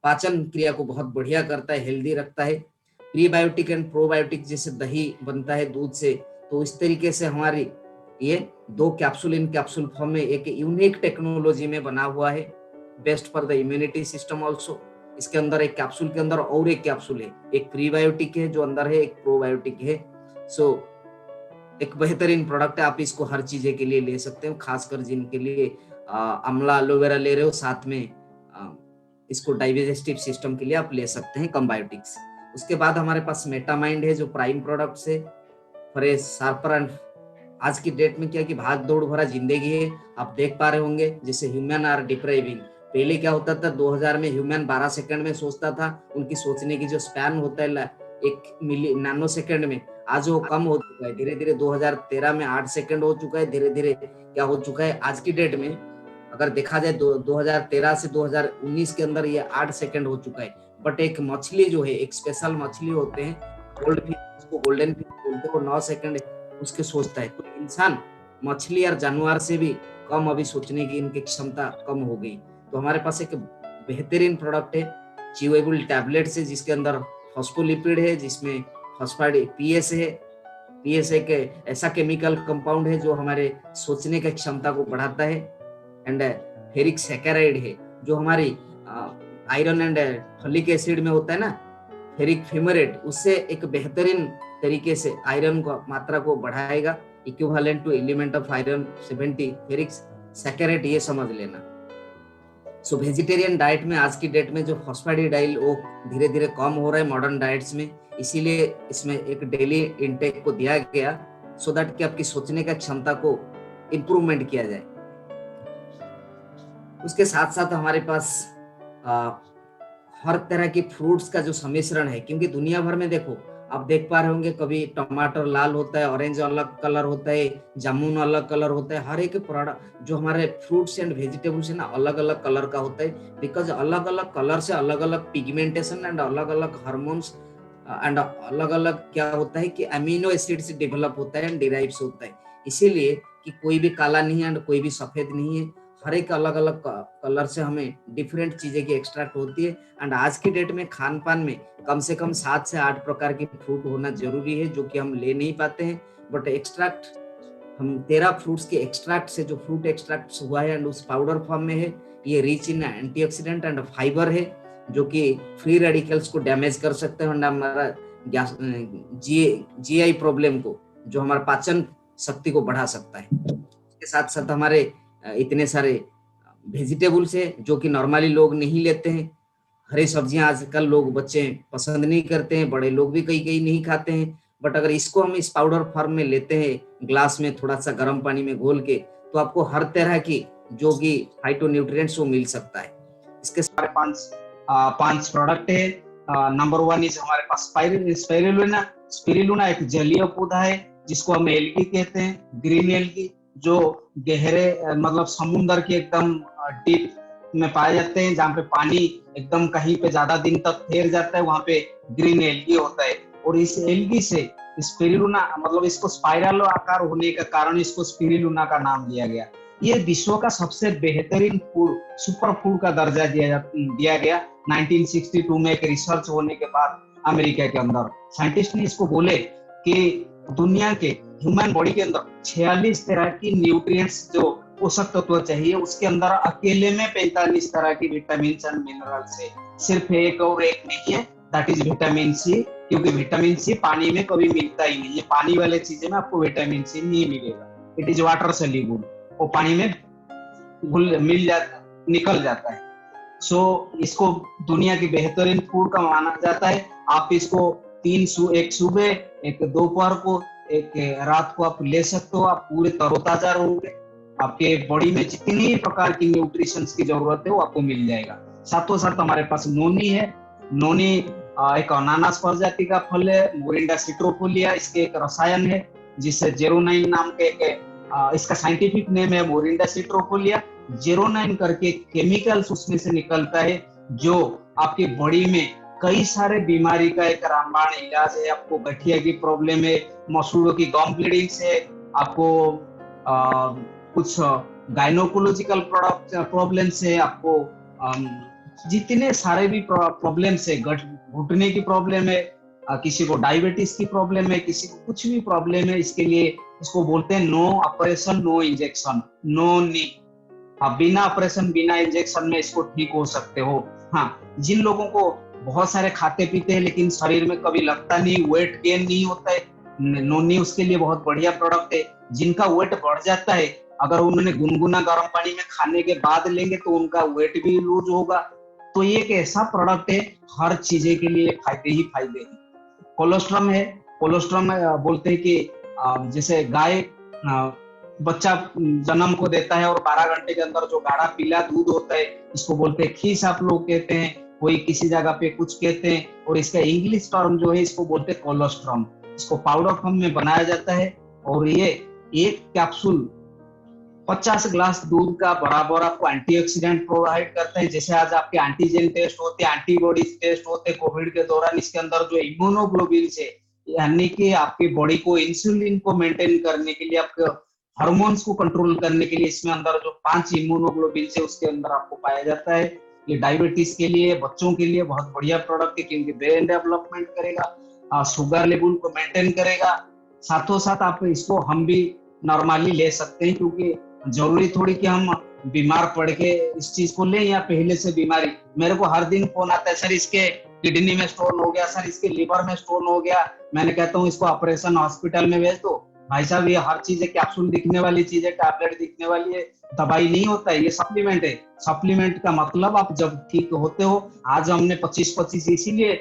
पाचन क्रिया को बहुत बढ़िया करता है, हेल्दी रखता है। प्रीबायोटिक एंड प्रोबायोटिक जैसे दही बनता है दूध से, तो इस तरीके से हमारी ये 2 कैप्सूल इन कैप्सूल फॉर्म में एक यूनिक टेक्नोलॉजी में बना हुआ है, best for the immunity system also. इसके अंदर एक कैप्सूल के अंदर और एक कैप्सूल है, एक प्रीबायोटिक है जो अंदर है, एक प्रोबायोटिक है। सो एक बेहतरीन प्रोडक्ट है, आप इसको हर चीजें के लिए ले सकते हो, खासकर जिनके लिए आंवला एलोवेरा ले रहे हो, साथ में इसको डाइजेस्टिव सिस्टम के लिए आप ले सकते हैं कम्बायोटिक्स। उसके बाद हमारे पास मेटामाइंड है जो प्राइम प्रोडक्ट्स है फॉर ए शार्पर एंड। आज की डेट में क्या कि भाग दौड़ भरा जिंदगी है, आप देख पा रहे होंगे, जैसे ह्यूमन आर डिप्राइविंग। पहले क्या होता था, 2000 में ह्यूमन 12 सेकंड में सोचता था, उनकी सोचने की जो स्पैन होता है 1 मिली नैनो सेकंड में, आज वो कम हो चुका है। धीरे धीरे 2013 में 8 सेकंड हो चुका है, धीरे धीरे क्या हो चुका है आज की डेट में, अगर देखा जाए 2013 से 2019 के अंदर ये 8 सेकंड हो चुका है। बट एक मछली जो है, एक स्पेशल मछली होते हैं गोल्ड फिश, उसको गोल्डन फिश बोलते हैं, वो 9 सेकंड उसके सोचता है। तो इंसान मछली और जानवर से भी कम अभी सोचने की इनकी क्षमता कम हो गई। तो हमारे पास एक बेहतरीन प्रोडक्ट है, च्यूएबल टैबलेट्स है, जिसके अंदर फॉस्फोलिपिड है, जिसमें फॉस्फाइड पीएस है। पीएस एक ऐसा केमिकल कंपाउंड है जो हमारे सोचने की क्षमता को बढ़ाता है। एंड फेरिक सैकेराइड है जो हमारी आयरन एंड फॉलिक एसिड में होता है ना, फेरिक फ्यूमेरेट, उससे एक बेहतरीन तरीके से आयरन को मात्रा को बढ़ाएगा, equivalent to element of iron 70 ferric saccharide, ये समझ लेना। सो वेजिटेरियन डाइट में आज की डेट में जो फॉस्फेटिडाइल वो धीरे धीरे कम हो रहा है मॉडर्न डाइट्स में, इसीलिए इसमें एक डेली इंटेक को दिया गया सो दैट कि आपकी सोचने का क्षमता को इम्प्रूवमेंट किया जाए। उसके साथ साथ हमारे पास हर तरह की फ्रूट्स का जो सम्मिश्रण है, क्योंकि दुनिया भर में देखो आप देख पा रहे होंगे, कभी टमाटर लाल होता है, ऑरेंज अलग कलर होता है, जामुन अलग कलर होता है, हर एक प्रोडक्ट जो हमारे फ्रूट्स एंड वेजिटेबल्स है ना अलग अलग कलर का होता है, बिकॉज अलग अलग कलर से अलग अलग पिगमेंटेशन एंड अलग अलग हार्मोन्स एंड अलग अलग क्या होता है कि अमीनो एसिड्स डेवलप होता है एंड डिराइव्स होता है। इसीलिए कि कोई भी काला नहीं है एंड कोई भी सफेद नहीं है, हर एक अलग अलग कलर से हमें डिफरेंट चीजें की एक्सट्रैक्ट होती है। एंड आज की डेट में खान पान में कम से कम 7 से 8 प्रकार की फ्रूट होना जरूरी है, जो कि हम ले नहीं पाते हैं। बट एक्सट्रैक्ट हम 13 फ्रूट्स के एक्सट्रैक्ट से जो फ्रूट एक्सट्रैक्ट हुआ है एंड उस पाउडर फॉर्म में है, ये rich in antioxidant and fibre है, जो कि फ्री रेडिकल्स को डैमेज कर सकते हैं, हमारा जीआई प्रॉब्लम को, जो हमारा पाचन शक्ति को बढ़ा सकता है। इसके साथ साथ हमारे इतने सारे वेजिटेबल्स है जो कि नॉर्मली लोग नहीं लेते हैं। हरी सब्जियां आजकल लोग बच्चे पसंद नहीं करते हैं, बड़े लोग भी कई कई नहीं खाते हैं, बट अगर इसको हम इस पाउडर फॉर्म में लेते हैं ग्लास में थोड़ा सा गर्म पानी में घोल के, तो आपको हर तरह की जो कि फाइटोन्यूट्रिएंट्स वो मिल सकता है। इसके सारे 5 प्रोडक्ट है। नंबर 1 इज हमारे पास स्पाइरुलिना। स्पिरुलिना एक जलीय पौधा है जिसको हम एल्गी कहते हैं, ग्रीन एल्गी, जो गहरे मतलब समुद्र के एकदम डीप में पाए जाते हैं, जहाँ पे पानी एकदम कहीं पे ज्यादा दिन तक ठहर जाता है, वहां पे ग्रीन एल्गी होता है। और इस एल्गी से स्पिरुलिना मतलब इसको स्पाइरल आकार होने का कारण इसको स्पिरुलिना का नाम दिया गया। ये विश्व का सबसे बेहतरीन फूड, सुपर फूड का दर्जा दिया गया 1962 में एक रिसर्च होने के बाद अमेरिका के अंदर। साइंटिस्ट ने इसको बोले कि दुनिया के ह्यूमन बॉडी के अंदर 46 तरह की न्यूट्रिएंट्स जो पोषक तत्व चाहिए, उसके अंदर अकेले में 45 तरह की विटामिन एंड मिनरल्स है। सिर्फ एक और एक नहीं है, दैट इज विटामिन सी, क्योंकि विटामिन सी पानी में कभी मिलता ही नहीं है। पानी वाले चीजें में आपको विटामिन सी नहीं मिलेगा, इट इज वाटर सोल्यूबल, वो पानी में निकल जाता है। सो इसको दुनिया की बेहतरीन फूड का माना जाता है। आप इसको एक सुबह, एक दोपहर को, एक रात को आप ले सकते हो, आप पूरे तरोताजा रहोगे, आपके बॉडी में जितनी प्रकार की न्यूट्रिशंस की जरूरत है वो आपको मिल जाएगा। साथों साथ हमारे पास नोनी है। नोनी एक अनानास प्रजाति का फल है, मोरिंडा सिट्रोफोलिया इसके एक रसायन है, जिससे जेरोनाइन नाम के इसका साइंटिफिक नेम है मोरिंडा सिट्रोफोलिया। जेरोनाइन करके केमिकल्स उसमें से निकलता है, जो आपकी बॉडी में कई सारे बीमारी का एक रामबाण इलाज है। आपको गठिया की प्रॉब्लम है, मसूड़ों की गम ब्लीडिंग से, आपको कुछ गायनोकोलॉजिकल प्रॉब्लम से, आपको जितने सारे भी प्रॉब्लम है, घुटने की प्रॉब्लम है, किसी को डायबिटीज की प्रॉब्लम है, किसी को कुछ भी प्रॉब्लम है, इसके लिए इसको बोलते हैं no operation no injection, no knee. आप बिना ऑपरेशन बिना इंजेक्शन में इसको ठीक हो सकते हो। हाँ, जिन लोगों को बहुत सारे खाते पीते हैं लेकिन शरीर में कभी लगता नहीं, वेट गेन नहीं होता है, नोनी उसके लिए बहुत बढ़िया प्रोडक्ट है। जिनका वेट बढ़ जाता है, अगर उन्होंने गुनगुना गर्म पानी में खाने के बाद लेंगे तो उनका वेट भी लूज होगा। तो ये एक ऐसा प्रोडक्ट है, हर चीजें के लिए फायदे ही फायदे हैं। कोलोस्ट्रम है, कोलोस्ट्रम बोलते हैं कि जैसे गाय बच्चा जन्म को देता है और 12 घंटे के अंदर जो गाढ़ा पीला दूध होता है, इसको बोलते हैं खीस, आप लोग कहते हैं, कोई किसी जगह पे कुछ कहते हैं, और इसका इंग्लिश टर्म जो है इसको बोलते हैं कोलोस्ट्रम। इसको पाउडर फॉर्म में बनाया जाता है, और ये एक कैप्सूल 50 ग्लास दूध का बराबर आपको एंटीऑक्सीडेंट प्रोवाइड करता है। जैसे आज आपके एंटीजन टेस्ट होते हैं, एंटीबॉडीज टेस्ट होते हैं कोविड के दौरान, इसके अंदर जो इम्यूनोग्लोबिन है, यानी कि आपकी बॉडी को इंसुलिन को मेंटेन करने के लिए, आपके हार्मोन्स को कंट्रोल करने के लिए, इसमें अंदर जो 5 इम्यूनोग्लोबिन है उसके अंदर आपको पाया जाता है। ये डायबिटीज के लिए, बच्चों के लिए बहुत बढ़िया प्रोडक्ट है, क्योंकि ब्रेन डेवलपमेंट करेगा, शुगर लेवल को मेंटेन करेगा। साथों साथ आप इसको हम भी नॉर्मली ले सकते हैं, क्योंकि जरूरी थोड़ी कि हम बीमार पड़ के इस चीज को लें, या पहले से बीमारी। मेरे को हर दिन फोन आता है, सर इसके किडनी में स्टोन हो गया, सर इसके लिवर में स्टोन हो गया। मैंने कहता हूँ इसको ऑपरेशन हॉस्पिटल में भेज दो। भाई साहब, ये हर चीज है, कैप्सूल दिखने वाली चीज है, टैबलेट दिखने वाली है, दवाई नहीं होता है, ये सप्लीमेंट है। सप्लीमेंट का मतलब आप जब ठीक होते हो। आज हमने 25-25 इसीलिए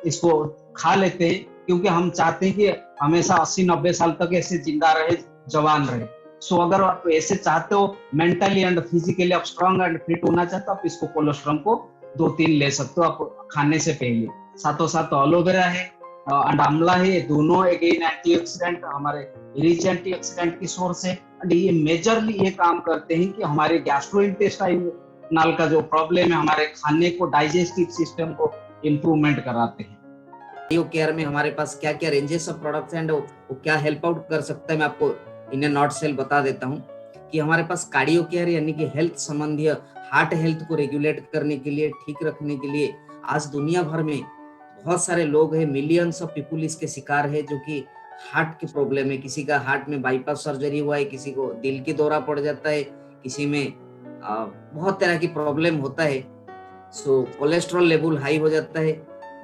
इसको खा लेते हैं, क्योंकि हम चाहते हैं कि हमेशा 80-90 साल तक ऐसे जिंदा रहे, जवान रहे। सो अगर आप ऐसे चाहते हो, मेंटली एंड फिजिकली आप स्ट्रांग एंड फिट होना चाहते हो, आप इसको कोलोस्ट्रम को 2-3 ले सकते हो आप खाने से पहले। साथों साथ एलोवेरा है एंड आंवला है, दोनों अगेन एंटीऑक्सीडेंट, हमारे रिच एंटीऑक्सीडेंट की सोर्स है। एंड ये मेजरली ये काम करते हैं कि हमारे गैस्ट्रोइंटेस्टाइनल का जो प्रॉब्लम है, हमारे खाने को, डाइजेस्टिव सिस्टम को इम्प्रूवमेंट कराते हैं। कार्डियो केयर में हमारे पास क्या क्या रेंजेस ऑफ प्रोडक्ट्स हैं, वो क्या हेल्प आउट कर सकता है, मैं आपको इन ए नॉटसेल बता देता हूँ कि हमारे पास कार्डियो केयर यानी कि हेल्थ संबंधी, हार्ट हेल्थ को रेगुलेट करने के लिए, ठीक रखने के लिए आज दुनिया भर में बहुत सारे लोग हैं, मिलियंस ऑफ पीपुल इसके शिकार है, जो कि हार्ट के प्रॉब्लम है। किसी का हार्ट में बाईपास सर्जरी हुआ है, किसी को दिल की दौरा पड़ जाता है, किसी में बहुत तरह की प्रॉब्लम होता है। सो कोलेस्ट्रॉल लेवल हाई हो जाता है,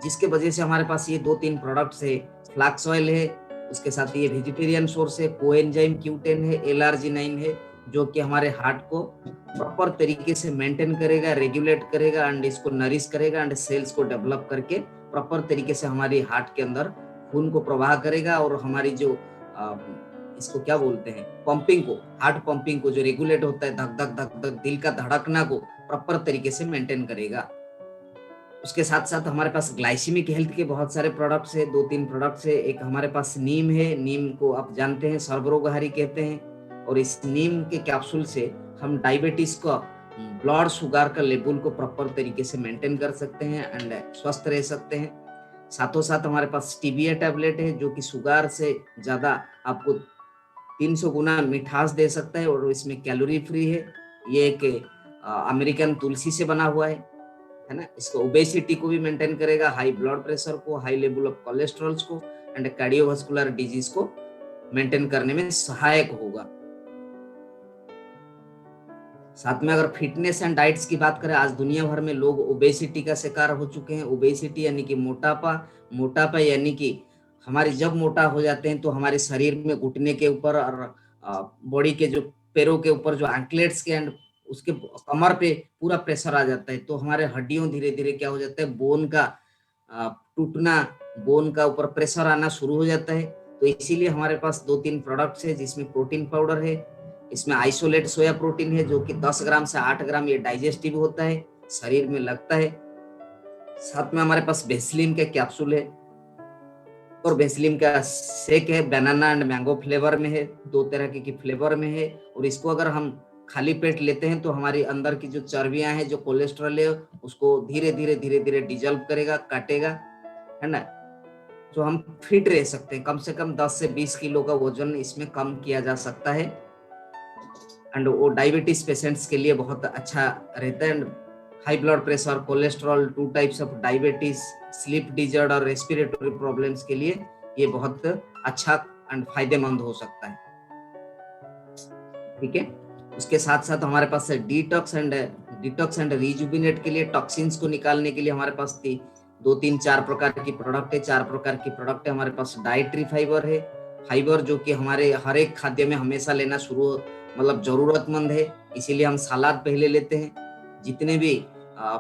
जिसके वजह से हमारे पास ये 2-3 प्रोडक्ट्स है। फ्लैक्स ऑयल है, उसके साथ ये वेजिटेरियन सोर्स है, कोएंजाइम Q10 है, LRG9 है, जो कि हमारे हार्ट को प्रॉपर तरीके से मेंटेन करेगा, रेगुलेट करेगा एंड इसको नरिश करेगा एंड सेल्स को डेवलप करके प्रॉपर तरीके से हमारी हार्ट के अंदर खून को प्रवाह करेगा, और हमारी जो इसको क्या बोलते हैं, पंपिंग को, हार्ट पंपिंग को जो रेगुलेट होता है, धक धक धक धक दिल का धड़कना को प्रॉपर तरीके से मेंटेन करेगा। उसके साथ साथ हमारे पास ग्लाइसेमिक हेल्थ के बहुत सारे प्रोडक्ट्स है, 2-3 प्रोडक्ट्स है। एक हमारे पास नीम है, नीम को आप जानते हैं सर्वरोगहारी कहते हैं, और इस नीम के कैप्सूल से हम डायबिटीज का, ब्लड शुगर का लेवल को प्रॉपर तरीके से मेंटेन कर सकते हैं एंड स्वस्थ रह सकते हैं। साथों साथ हमारे पास स्टीविया टैबलेट है, जो कि शुगर से ज्यादा आपको 300 गुना मिठास दे सकता है, और इसमें कैलोरी फ्री है। ये एक अमेरिकन तुलसी से बना हुआ है ना। इसको ओबेसिटी को भी मेंटेन करेगा, हाई ब्लड प्रेशर को, हाई लेवल ऑफ कोलेस्ट्रॉल को एंड कार्डियोवास्कुलर डिजीज को मेंटेन करने में सहायक होगा। साथ में अगर फिटनेस एंड डाइट्स की बात करें, आज दुनिया भर में लोग ओबेसिटी का शिकार हो चुके हैं। ओबेसिटी यानी कि मोटापा, मोटापा यानी कि हमारे जब मोटा हो जाते हैं तो हमारे शरीर में घुटने के ऊपर और बॉडी के जो पैरों के ऊपर जो एंकलेट्स के एंड उसके कमर पे पूरा प्रेशर आ जाता है, तो हमारे हड्डियों धीरे धीरे क्या हो जाता है, बोन का टूटना, बोन का ऊपर प्रेशर आना शुरू हो जाता है। तो इसीलिए हमारे पास 2-3 प्रोडक्ट्स है, जिसमें प्रोटीन पाउडर है, इसमें आइसोलेट सोया प्रोटीन है, जो कि 10 ग्राम से 8 ग्राम ये डाइजेस्टिव होता है, शरीर में लगता है। साथ में हमारे पास वेस्लिन के कैप्सूल है और वेस्लिन का शेक है, बनाना एंड मैंगो फ्लेवर में है, 2 तरह की फ्लेवर में है। और इसको अगर हम खाली पेट लेते हैं तो हमारी अंदर की जो चर्बियां हैं, जो कोलेस्ट्रॉल है, उसको धीरे धीरे डिजल्व करेगा, काटेगा, है ना। तो हम फिट रह सकते हैं, कम से कम 10 से 20 किलो का वजन इसमें कम किया जा सकता है। एंड वो डायबिटीज पेशेंट्स के लिए बहुत अच्छा रहता है। High blood pressure, cholesterol, 2 types of diabetes, sleep disorder, respiratory problems के लिए ये बहुत अच्छा एंड फायदेमंद हो सकता है। ठीक है। उसके साथ साथ हमारे पास डिटॉक्स एंड रिजुविनेट के लिए, टॉक्सिन्स को निकालने के लिए हमारे पास 4 प्रकार की प्रोडक्ट है। 4 प्रकार की प्रोडक्ट है हमारे पास। डाइटरी फाइबर है, फाइबर जो कि हमारे हर एक खाद्य में हमेशा लेना मतलब जरूरतमंद है, इसीलिए हम सलाद पहले लेते हैं। जितने भी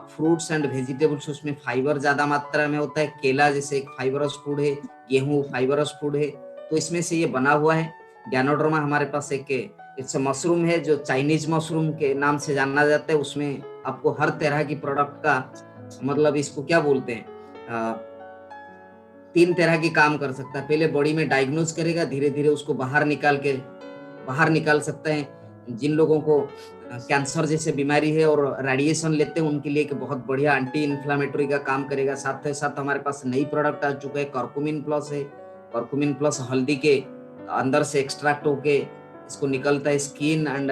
फ्रूट्स एंड वेजिटेबल्स उसमें फाइबर ज्यादा मात्रा में होता है। केला जैसे एक फाइबरस फूड है, गेहूं फाइबरस फूड है, तो इसमें से ये बना हुआ है। गैनोडर्मा हमारे पास एक इट्स मशरूम है जो चाइनीज मशरूम के नाम से जाना जाता है। उसमें आपको हर तरह की प्रोडक्ट का मतलब इसको क्या बोलते हैं, 3 तरह की काम कर सकता है। पहले बॉडी में डायग्नोज करेगा, धीरे धीरे उसको बाहर निकाल सकते हैं। जिन लोगों को कैंसर जैसे बीमारी है और रेडिएशन लेते हैं उनके लिए एक बहुत बढ़िया एंटी इन्फ्लामेटरी का काम करेगा। साथ ही साथ हमारे पास नई प्रोडक्ट आ चुका है, कर्कुमिन प्लस है। कर्कुमिन प्लस हल्दी के अंदर से एक्सट्रैक्ट होके इसको निकलता है। स्किन एंड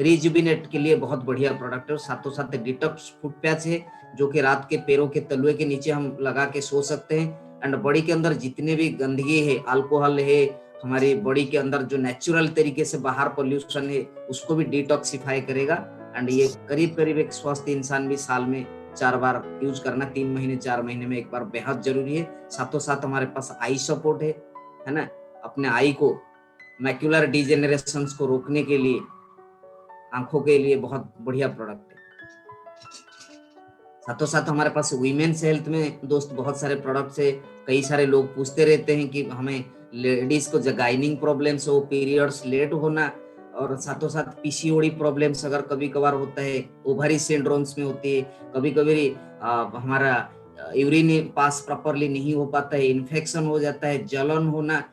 रिजुविनेट के लिए बहुत बढ़िया प्रोडक्ट है। साथों साथ डिटॉक्स फुट पैच है जो कि रात के पैरों के तलुए के नीचे हम लगा के सो सकते हैं। एंड बॉडी के अंदर जितने भी गंदगी है, अल्कोहल है, हमारी बॉडी के अंदर जो नेचुरल तरीके से बाहर पोल्यूशन है उसको भी डिटॉक्सिफाई करेगा। एंड ये करीब एक स्वस्थ इंसान भी साल में 4 बार यूज करना, 3 महीने 4 महीने में एक बार बेहद जरूरी है। साथों साथ हमारे पास आई सपोर्ट है ना। अपने आई को मैक्युलर डिजेनरेशन को रोकने के लिए, आंखों के लिए बहुत बढ़िया प्रोडक्ट है। साथों साथ हमारे पास वीमेन्स हेल्थ में दोस्त बहुत सारे प्रोडक्ट्स है। कई सारे लोग पूछते रहते हैं कि हमें लेडीज को गाइनिंग प्रॉब्लम्स हो, पीरियड्स लेट होना, और साथों साथ पीसीओडी प्रॉब्लम्स अगर कभी कभार होता है, ओवरी सिंड्रोम्स में होती है, कभी कभी हमारा यूरिन पास प्रॉपरली नहीं हो पाता है, इन्फेक्शन हो जाता है, जलन होना,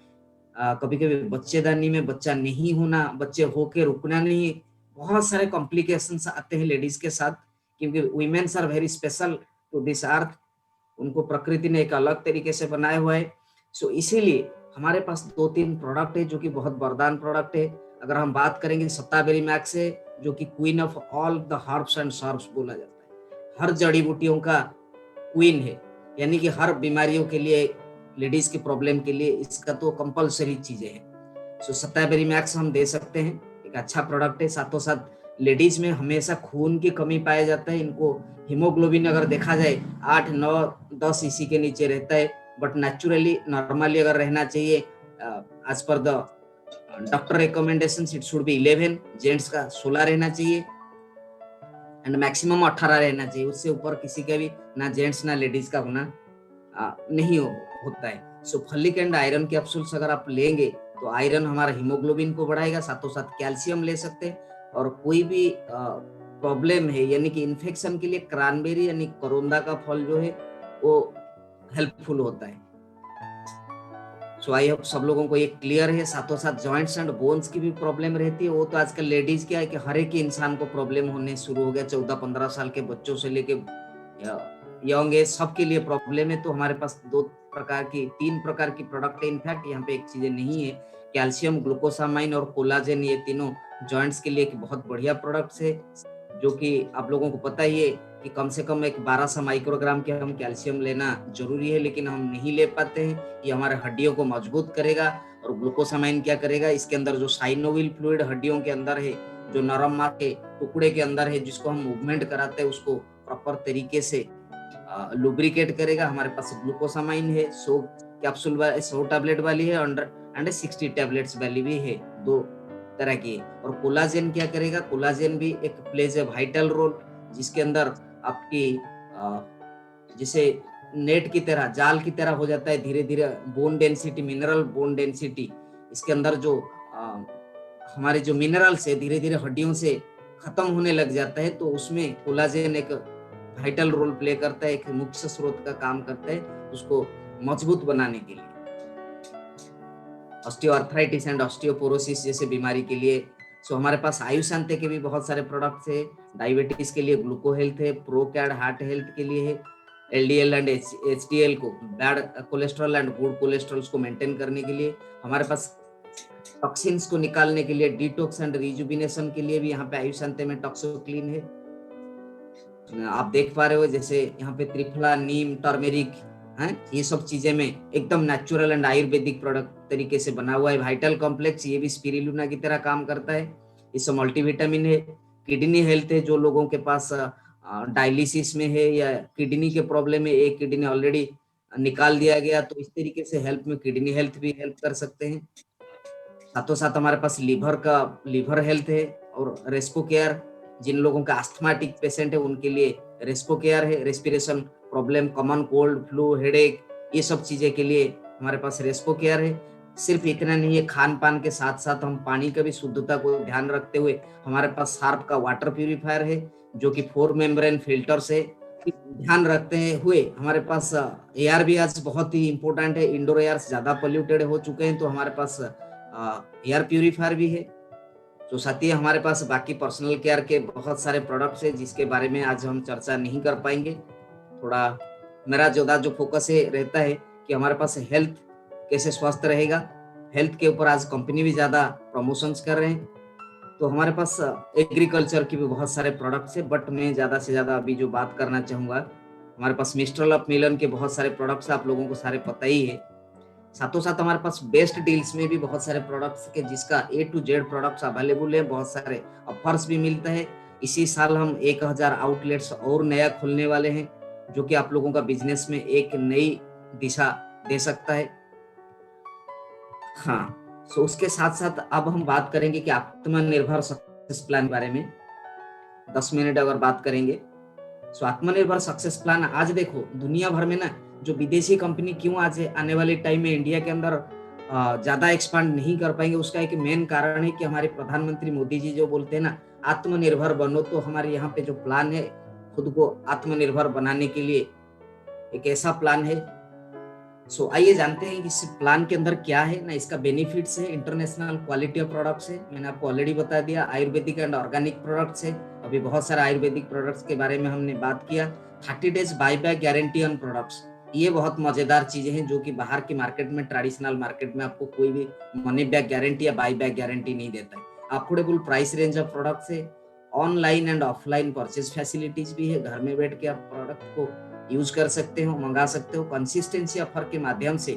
कभी कभी बच्चेदानी में बच्चा नहीं होना, बच्चे होके रुकना नहीं, बहुत सारे कॉम्प्लिकेशंस आते हैं लेडीज के साथ, क्योंकि womens are very special to this earth. उनको प्रकृति ने एक अलग तरीके से बनाया हुआ है। सो इसीलिए हमारे पास 2-3 प्रोडक्ट है जो कि बहुत वरदान प्रोडक्ट है। अगर हम बात करेंगे शताबेरी मैक्स है जो कि queen of all the herbs and shrubs बोला जाता है, हर जड़ी बूटियों का क्वीन है, यानी कि हर बीमारियों के लिए, लेडीज के प्रॉब्लम के लिए इसका तो कंपलसरी चीजें हैं। सो शताबेरी मैक्स हम दे सकते हैं, एक अच्छा प्रोडक्ट है। साथों साथ लेडीज में हमेशा खून की कमी पाया जाता है, इनको हीमोग्लोबिन अगर देखा जाए 8, 9, 10 इसी के नीचे रहता है, बट नेचुरली नॉर्मली अगर रहना चाहिए as per the doctor recommendation it should be 11, gents का 16 रहना चाहिए एंड मैक्सिमम 18 रहना चाहिए। उससे ऊपर किसी का भी ना जेंट्स ना लेडीज का होना नहीं होता है। सो फॉलिक एंड आयरन कैप्सूल्स अगर आप लेंगे तो आयरन हमारा हीमोग्लोबिन को बढ़ाएगा, साथों साथ कैल्शियम ले सकते हैं। और कोई भी प्रॉब्लम है यानी कि इन्फेक्शन के लिए क्रैनबेरी यानी करोंदा का फल जो है वो हेल्पफुल होता है। सो आई होप सब लोगों को ये क्लियर है। साथों साथ जॉइंट्स एंड बोन्स की भी प्रॉब्लम रहती है, वो तो आजकल लेडीज क्या है कि हर एक इंसान को प्रॉब्लम होने शुरू हो गया, 14-15 साल के बच्चों से लेके यंग एज सबके लिए प्रॉब्लम है। तो हमारे पास 3 प्रकार की प्रोडक्ट है। इनफैक्ट यहाँ पे एक चीजें नहीं है, कैल्शियम, ग्लूकोसामाइन और कोलाजेन, ये तीनों जॉइंट्स के लिए एक बहुत बढ़िया प्रोडक्ट्स है, जो कि आप लोगों को पता ही है कि कम से कम एक 1200 माइक्रोग्राम के हम कैल्शियम लेना जरूरी है, लेकिन हम नहीं ले पाते हैं। ये हमारे हड्डियों को मजबूत करेगा। और ग्लूकोसामाइन क्या करेगा, इसके अंदर जो साइनोविल फ्लूइड हड्डियों के अंदर है, जो नरम मांस के टुकड़े के अंदर है, जिसको हम मूवमेंट कराते हैं, उसको प्रॉपर तरीके से लुब्रिकेट करेगा। हमारे पास ग्लूकोसामाइन है, 100 कैप्सूल 100 टैबलेट वाली है एंड 60 टैबलेट्स वाली भी है, 2 तरह की। और कोलाजेन क्या करेगा, कोलाजेन भी एक प्लेज ए वाइटल रोल, जिसके अंदर आपकी जैसे नेट की तरह, जाल की तरह हो जाता है धीरे धीरे bone density, mineral bone density, इसके अंदर जो हमारे जो मिनरल्स है धीरे धीरे हड्डियों से खत्म होने लग जाता है, तो उसमें कोलाजेन एक वाइटल रोल प्ले करता है, एक मुख्य स्रोत का काम करता है उसको मजबूत बनाने के लिए। ऑस्टियोआर्थराइटिस एंड ऑस्टियोपोरोसिस जैसे बीमारी के लिए सो हमारे पास आयुशांते के भी बहुत सारे प्रोडक्ट्स है। डायबिटीज के लिए ग्लूको हेल्थ है, प्रोकैड हार्ट हेल्थ के लिए है, एलडीएल एंड एचडीएल को bad cholesterol and good cholesterol को मेंटेन करने के लिए, हमारे पास टॉक्सिन्स को निकालने के लिए, डिटॉक्स एंड रिजुविनेशन के लिए भी यहाँ पे आयुशांते में टॉक्सोक्लीन है। आप देख पा रहे हो जैसे यहाँ पे त्रिफला, नीम, टर्मेरिक है, ये सब चीजें में एकदम नेचुरल एंड आयुर्वेदिक प्रोडक्ट तरीके से बना हुआ है। वाइटल कॉम्प्लेक्स ये भी स्पिरुलिना की तरह काम करता है, इससे मल्टीविटामिन है। किडनी हेल्थ है, जो लोगों के पास डायलिसिस में है या किडनी के प्रॉब्लम है, एक किडनी ऑलरेडी निकाल दिया गया, तो इस तरीके से हेल्प में किडनी हेल्थ भी हेल्प कर सकते हैं। साथों साथ हमारे पास लीवर हेल्थ है और रेस्पो केयर, जिन लोगों का अस्थमाटिक पेशेंट है उनके लिए रेस्पो केयर है। Respiration problem, common cold, flu, headache, ये सब चीजें के लिए हमारे पास रेस्पो केयर है। सिर्फ इतना नहीं है, खान पान के साथ साथ हम पानी का भी शुद्धता को ध्यान रखते हुए हमारे पास शार्प का वाटर प्यूरिफायर है, जो कि 4 मेम्ब्रेन फिल्टर से ध्यान रखते हुए हमारे पास एयर भी आज बहुत ही इंपॉर्टेंट है। इंडोर एयर ज्यादा पोल्यूटेड हो चुके हैं, तो हमारे पास एयर प्यूरिफायर भी है। तो साथ ही हमारे पास बाकी पर्सनल केयर के बहुत सारे प्रोडक्ट्स है, जिसके बारे में आज हम चर्चा नहीं कर पाएंगे। थोड़ा मेरा जो फोकस है रहता है कि हमारे पास हेल्थ कैसे स्वस्थ रहेगा, हेल्थ के ऊपर आज कंपनी भी ज्यादा प्रमोशंस कर रहे हैं। तो हमारे पास एग्रीकल्चर की भी बहुत सारे प्रोडक्ट्स है, बट मैं ज्यादा से ज्यादा अभी जो बात करना चाहूंगा, हमारे पास मिस्ट्रल ऑफ मिलन के बहुत सारे प्रोडक्ट्स आप लोगों को सारे पता ही है। साथों साथ हमारे पास बेस्ट डील्स में भी बहुत सारे प्रोडक्ट्स के जिसका A to Z products available है, बहुत सारे ऑफर्स भी मिलता है। इसी साल हम 1000 आउटलेट्स और नया खोलने वाले हैं, जो कि आप लोगों का बिजनेस में एक नई दिशा दे सकता है। हाँ, सो उसके साथ साथ अब हम बात करेंगे कि आत्मनिर्भर सक्सेस प्लान के बारे में 10 मिनट अगर बात करेंगे। सो आत्मनिर्भर सक्सेस प्लान, आज देखो दुनिया भर में ना जो विदेशी कंपनी क्यों आज आने वाले टाइम में इंडिया के अंदर ज्यादा एक्सपांड नहीं कर पाएंगे, उसका एक मेन कारण है कि हमारे प्रधानमंत्री मोदी जी जो बोलते हैं ना, आत्मनिर्भर बनो। तो हमारे यहाँ पे जो प्लान है खुद को आत्मनिर्भर बनाने के लिए एक ऐसा प्लान है। सो आइए जानते हैं कि इस प्लान के अंदर क्या है ना, इसका बेनिफिट्स है, इंटरनेशनल क्वालिटी ऑफ प्रोडक्ट्स है, मैंने आपको ऑलरेडी बता दिया, आयुर्वेदिक एंड ऑर्गेनिक प्रोडक्ट्स है, अभी बहुत सारे आयुर्वेदिक प्रोडक्ट्स के बारे में हमने बात किया। 30 days by back guarantee on products, ये बहुत मजेदार चीजें हैं जो कि बाहर की मार्केट में, ट्रेडिशनल मार्केट में आपको कोई भी मनी बैक गारंटी या बाय बैक गारंटी नहीं देता है। Affordable price range of products है, online and offline purchase facilities भी है, घर में बैठ के आप प्रोडक्ट को यूज कर सकते हो, मंगा सकते हो। कंसिस्टेंसी ऑफर के माध्यम से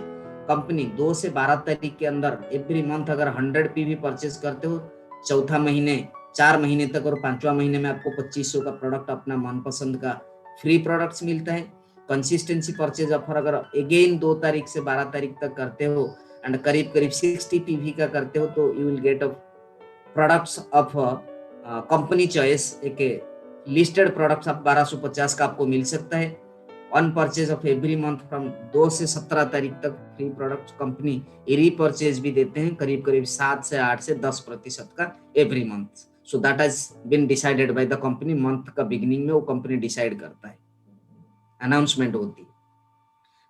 कंपनी 2 से 12 तारीख के अंदर एवरी मंथ अगर 100 पीवी परचेज करते हो, चौथा महीने 4 महीने तक और 5वां महीने में आपको 2500 का प्रोडक्ट अपना मनपसंद का फ्री प्रोडक्ट्स मिलता है। कंसिस्टेंसी परचेज ऑफर अगर अगेन 2 तारीख से 12 तारीख तक करते हो एंड करीब 60 पीवी का करते हो, तो you will get products of company choice, एक लिस्टेड प्रोडक्ट्स आप 1250 का आपको मिल सकता है। On purchase of every month from 2 से 17 तारीख तक फ्री प्रोडक्ट कंपनी रीपरचेज भी देते हैं, करीब 7 से 8 से 10% का every month. So that has been decided by the company, month का बिगिनिंग में वो कंपनी डिसाइड करता है, अनाउंसमेंट होती है।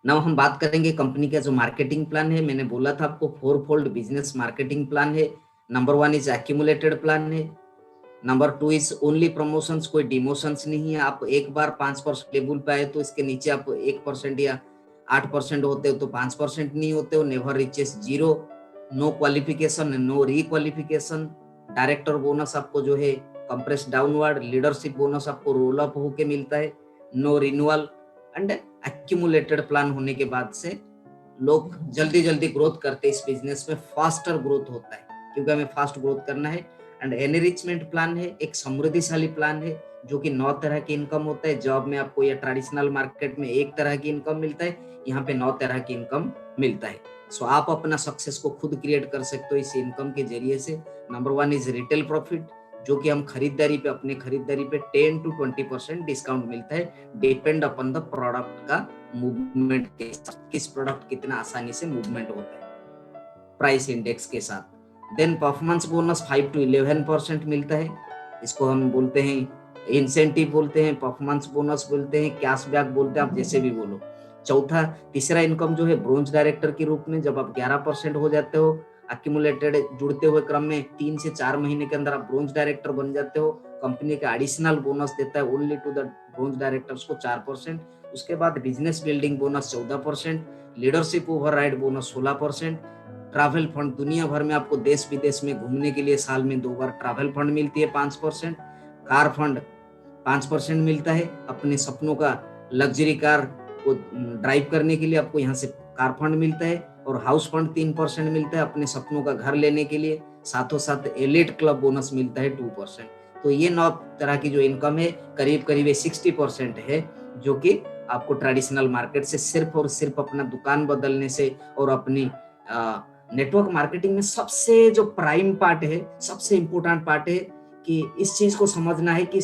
नाउ हम बात करेंगे कंपनी का जो मार्केटिंग प्लान है। मैंने बोला था आपको 4-फोल्ड बिजनेस मार्केटिंग प्लान है। नंबर 1 इज एक्यूमुलेटेड प्लान है, नंबर 2 इज ओनली प्रमोशंस, कोई डिमोशंस नहीं है। आप एक बार 5% लेवल पे आए तो इसके नीचे आप 1% या 8% होते हो तो 5% नहीं होते हो। Never reaches 0, no qualification, no requalification. Director bonus आपको जो है कंप्रेस डाउनवर्ड, लीडरशिप बोनस आपको रोल अप होके मिलता है, no renewal. And accumulated plan होने के बाद से लोग जल्दी ग्रोथ करते, इस बिजनेस में फास्टर ग्रोथ होता है क्योंकि हमें फास्ट ग्रोथ करना है। एंड एनरिचमेंट प्लान है, एक समृद्धिशाली प्लान है जो कि 9 तरह की इनकम होता है। जॉब में आपको या ट्रेडिशनल मार्केट में 1 तरह की इनकम मिलता है, यहाँ पे 9 तरह की इनकम मिलता है। सो आप अपना सक्सेस को खुद क्रिएट कर सकते हो इस इनकम के जरिए से। नंबर 1 इज रिटेल प्रॉफिट, जो कि हम अपने खरीदारी पे 10 to 20% डिस्काउंट मिलता है, डिपेंड अपॉन द प्रोडक्ट का मूवमेंट के साथ, किस प्रोडक्ट कितना आसानी से मूवमेंट होता है प्राइस इंडेक्स के साथ। देन परफॉर्मेंस बोनस 5 to 11% मिलता है, इसको हम बोलते हैं इंसेंटिव बोलते हैं, परफॉर्मेंस बोनस बोलते हैं, कैशबैक बोलते हैं, आप जैसे भी बोलो। तीसरा इनकम जो है ब्रोंज डायरेक्टर के रूप में, जब आप 11% हो जाते हो एक्यूमुलेटेड जुड़ते हुए क्रम में 3 से 4 महीने के अंदर आप ब्रोंज डायरेक्टर बन जाते हो। कंपनी का एडिशनल बोनस देता है only to the bronze directors को 4%। उसके बाद business building bonus 14%, leadership override bonus 16%, travel fund, दुनिया भर में आपको देश विदेश में घूमने के लिए साल में 2 बार ट्रैवल फंड मिलती है 5%, कार फंड 5% मिलता है, अपने सपनों का लग्जरी कार को ड्राइव करने के लिए आपको यहाँ से कार फंड मिलता है, और हाउस फंड 3% मिलता है अपने सपनों का घर लेने के लिए, साथों साथ एलिट क्लब बोनस मिलता है 2%। तो ये 9 तरह की जो इनकम है करीब करीब 60% है, जो कि आपको ट्रेडिशनल मार्केट से सिर्फ और सिर्फ अपना दुकान बदलने से और अपनी नेटवर्क मार्केटिंग में सबसे जो प्राइम पार्ट है, सबसे इंपॉर्टेंट पार्ट है कि इस चीज को समझना है कि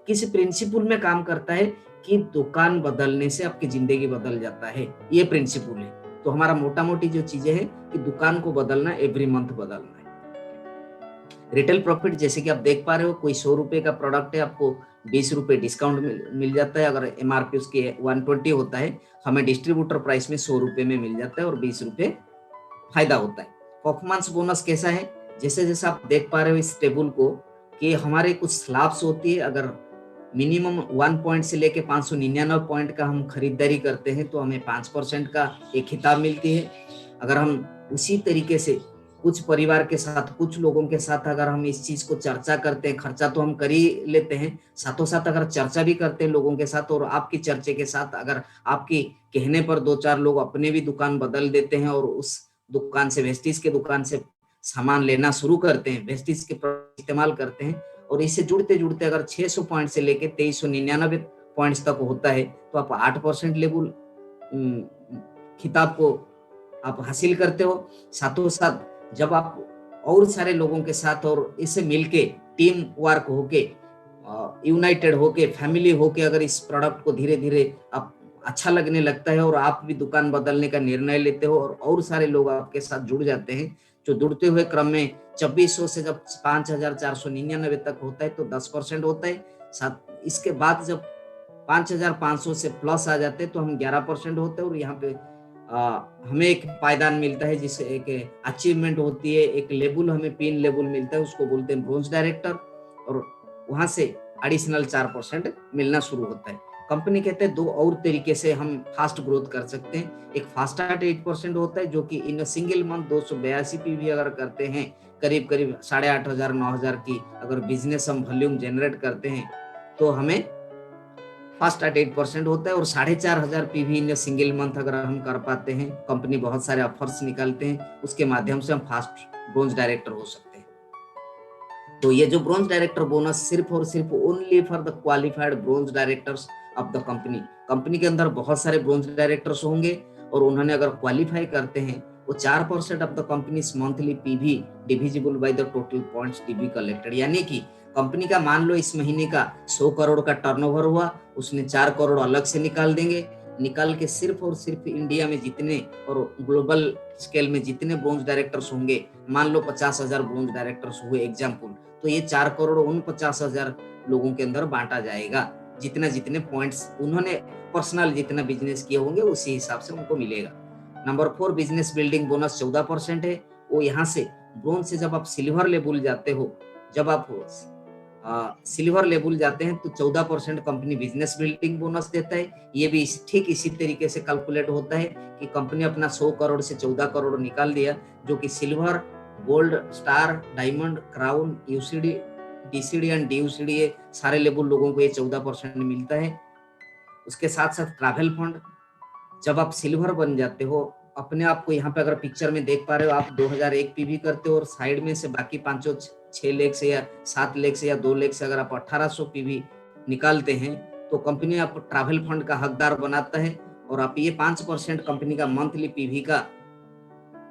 किस प्रिंसिपल में काम करता है कि दुकान बदलने से आपकी जिंदगी बदल जाता है, ये प्रिंसिपल है। तो हमारा मोटा मोटी जो चीजें हैं कि दुकान को बदलना, एवरी मंथ बदलना है। रिटेल प्रॉफिट जैसे कि आप देख पा रहे हो, कोई 100 रुपए का प्रोडक्ट है, आपको 20 रुपए डिस्काउंट मिल जाता है। अगर एमआरपी उसकी 120 होता है, हमें डिस्ट्रीब्यूटर प्राइस में 100 रुपए में मिल जाता है और 20 रुपए फायदा होता है। परफॉर्मेंस बोनस कैसा है, जैसे जैसे आप देख पा रहे हो इस टेबल को कि हमारे कुछ स्लैब्स होती है, अगर मिनिमम 1 पॉइंट से लेके 599 पॉइंट का हम खरीदारी करते हैं तो हमें 5% का एक खिताब मिलती है। अगर हम उसी तरीके से कुछ परिवार के साथ, कुछ लोगों के साथ अगर हम इस चीज को चर्चा करते हैं, खर्चा तो हम कर ही लेते हैं, साथों साथ अगर चर्चा भी करते हैं लोगों के साथ, और आपकी चर्चे के साथ अगर आपकी कहने पर 2-4 लोग अपने भी दुकान बदल देते हैं और उस दुकान से, वेस्टीज के दुकान से सामान लेना शुरू करते हैं, वेस्टीज के इस्तेमाल करते हैं, और इससे जुड़ते जुड़ते अगर 600 पॉइंट से लेके 2399 पॉइंट्स तक होता है तो आप 8% लेवल खिताब को आप हासिल करते हो। साथों साथ जब आप और सारे लोगों के साथ और इसे मिलके टीम वर्क होके, यूनाइटेड होके, फैमिली होके अगर इस प्रोडक्ट को धीरे धीरे आप अच्छा लगने लगता है और आप भी दुकान बदलने का निर्णय लेते हो और सारे लोग आपके साथ जुड़ जाते हैं, जो जुड़ते हुए क्रम में 2600 से जब 5499 तक होता है तो 10% होता है। साथ इसके बाद जब 5500 से प्लस आ जाते हैं तो हम 11% होते हैं, और यहाँ पे हमें एक पायदान मिलता है जिससे एक अचीवमेंट होती है, एक लेबल हमें पिन लेबल मिलता है, उसको बोलते हैं ब्रोंज डायरेक्टर, और वहां से एडिशनल 4% मिलना शुरू होता है। कंपनी कहते हैं 2 और तरीके से हम फास्ट ग्रोथ कर सकते हैं। एक फास्ट स्टार्ट 8% होता है, जो कि इन सिंगल मंथ 282 पीवी अगर करते हैं, करीब करीब 8,500-9,000 की अगर बिजनेस हम वॉल्यूम जनरेट करते हैं तो हमें फास्ट स्टार्ट 8% होता है। और 4,500 पीवी इन सिंगल मंथ अगर हम कर पाते हैं, कंपनी बहुत सारे ऑफर्स निकालते हैं, उसके माध्यम से हम फास्ट ब्रोंज डायरेक्टर हो सकते हैं। तो ये जो ब्रोंज डायरेक्टर बोनस सिर्फ और सिर्फ only for the qualified bronze directors of the company के अंदर बहुत सारे ब्रोंज डायरेक्टर्स होंगे, और उन्होंने अगर क्वालिफाई करते हैं वो 4% of the companies monthly PV divisible by the total points TV collected. यानी कि कंपनी का मान लो इस महीने का 100 करोड़ का टर्नओवर हुआ, उसने 4 करोड़ अलग से निकाल देंगे, निकाल के सिर्फ और सिर्फ इंडिया में जितने और ग्लोबल स्केल में जितने ब्रोंज डायरेक्टर्स होंगे, मान लो 50,000 ब्रोंज डायरेक्टर्स हुए एग्जाम्पल, तो ये 4 करोड़ उन 50,000 लोगों के अंदर बांटा जाएगा, जितने पॉइंट्स उन्होंने पर्सनल जितना बिजनेस किए होंगे उसी हिसाब से उनको मिलेगा। नंबर 4 बिजनेस बिल्डिंग बोनस 14% है। वो यहाँ से ब्रोंज से जब आप सिल्वर लेवल जाते हो, जब आप सिल्वर लेवल जाते हैं तो 14% कंपनी बिजनेस बिल्डिंग बोनस देता है। ये भी ठीक इसी तरीके से कैलकुलेट होता है कि कंपनी अपना 100 करोड़ से 14 करोड़ निकाल दिया, जो कि silver, gold, star, diamond, crown, UCD, DCD and DUCD सारे लेवल लोगों को ये 14% मिलता है। उसके साथ साथ ट्रैवल फंड, जब आप सिल्वर बन जाते हो, अपने आप को यहाँ पे अगर पिक्चर में देख पा रहे हो, आप 2001 पीवी करते हो और साइड में से बाकी 6 लेख से या 7 लेख से या 2 लेख से अगर आप 1800 पीवी निकालते हैं तो कंपनी आप ट्रैवल फंड का हकदार बनाता है, और आप ये 5% कंपनी का मंथली पीवी का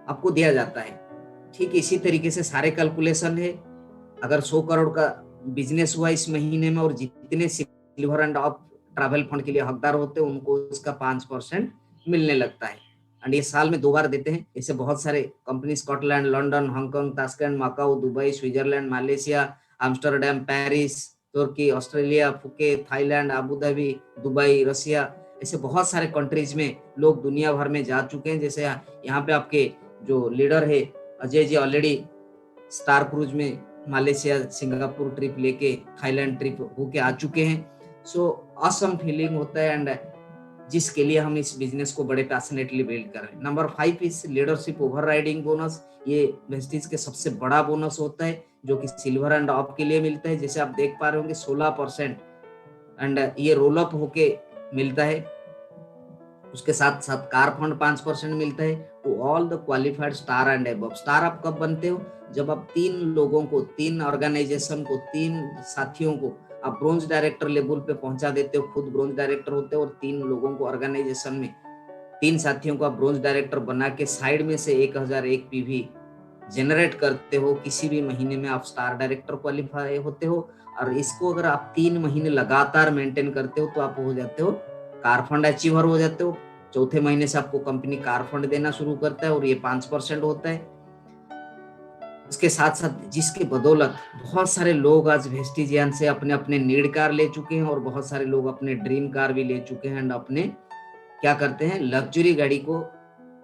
आपको दिया जाता है। ठीक इसी तरीके से सारे कैलकुलेशन है। अगर 100 करोड़ का बिजनेस हुआ इस महीने में और जितने silver end of travel fund के लिए हकदार होते हैं उनको इसका 5% मिलने लगता है, एंड ये साल में 2 बार देते हैं। ऐसे बहुत सारे company Scotland, London, Hong Kong, Tashkent, Macau, Dubai, Switzerland, Malaysia, Amsterdam, Paris, तुर्की, Australia, Phuket, Thailand, Abu Dhabi, Dubai, Russia, ऐसे बहुत सारे कंट्रीज में लोग दुनिया भर में जा चुके हैं। जैसे यहाँ पे आपके जो लीडर है Ajay ji already star cruise में मालेशिया, सिंगापुर ट्रिप लेके, थाईलैंड ट्रिप होके आ चुके हैं। सो ऑसम फीलिंग होता है, एंड जिसके लिए हम इस बिजनेस को बड़े पैशनेटली बिल्ड कर रहे हैं। Number 5 is leadership overriding bonus. ये वेस्टीज के सबसे बड़ा बोनस होता है जो कि सिल्वर एंड अप के लिए मिलता है। जैसे आप देख पा रहे होंगे 16%, एंड ये रोल अप होके मिलता है। उसके साथ साथ कार फंड 5% मिलता है to all the qualified star and above. Star आप कब बनते हो? जब आप 3 लोगों को, 3 ऑर्गेनाइजेशन को, 3 साथियों को आप ब्रोंज डायरेक्टर लेवल पे पहुंचा देते हो। खुद ब्रोंज डायरेक्टर होते हो और 3 लोगों को ऑर्गेनाइजेशन में, 3 साथियों को आप ब्रोंज डायरेक्टर बना के साइड में से 1001 पीवी जनरेट करते हो। किसी भी महीने में आप स्टार डायरेक्टर क्वालिफाई होते हो, और इसको अगर आप 3 महीने लगातार मेंटेन करते हो तो आप हो जाते हो कार फंड अचीवर हो जाते हो। चौथे महीने से आपको कंपनी कार फंड देना शुरू करता है और ये 5% होता है। इसके साथ साथ जिसके बदौलत बहुत सारे लोग आज वेस्टिजियन से अपने अपने नीड कार ले चुके हैं और बहुत सारे लोग अपने ड्रीम कार भी ले चुके हैं, एंड अपने क्या करते हैं, लग्जरी गाड़ी को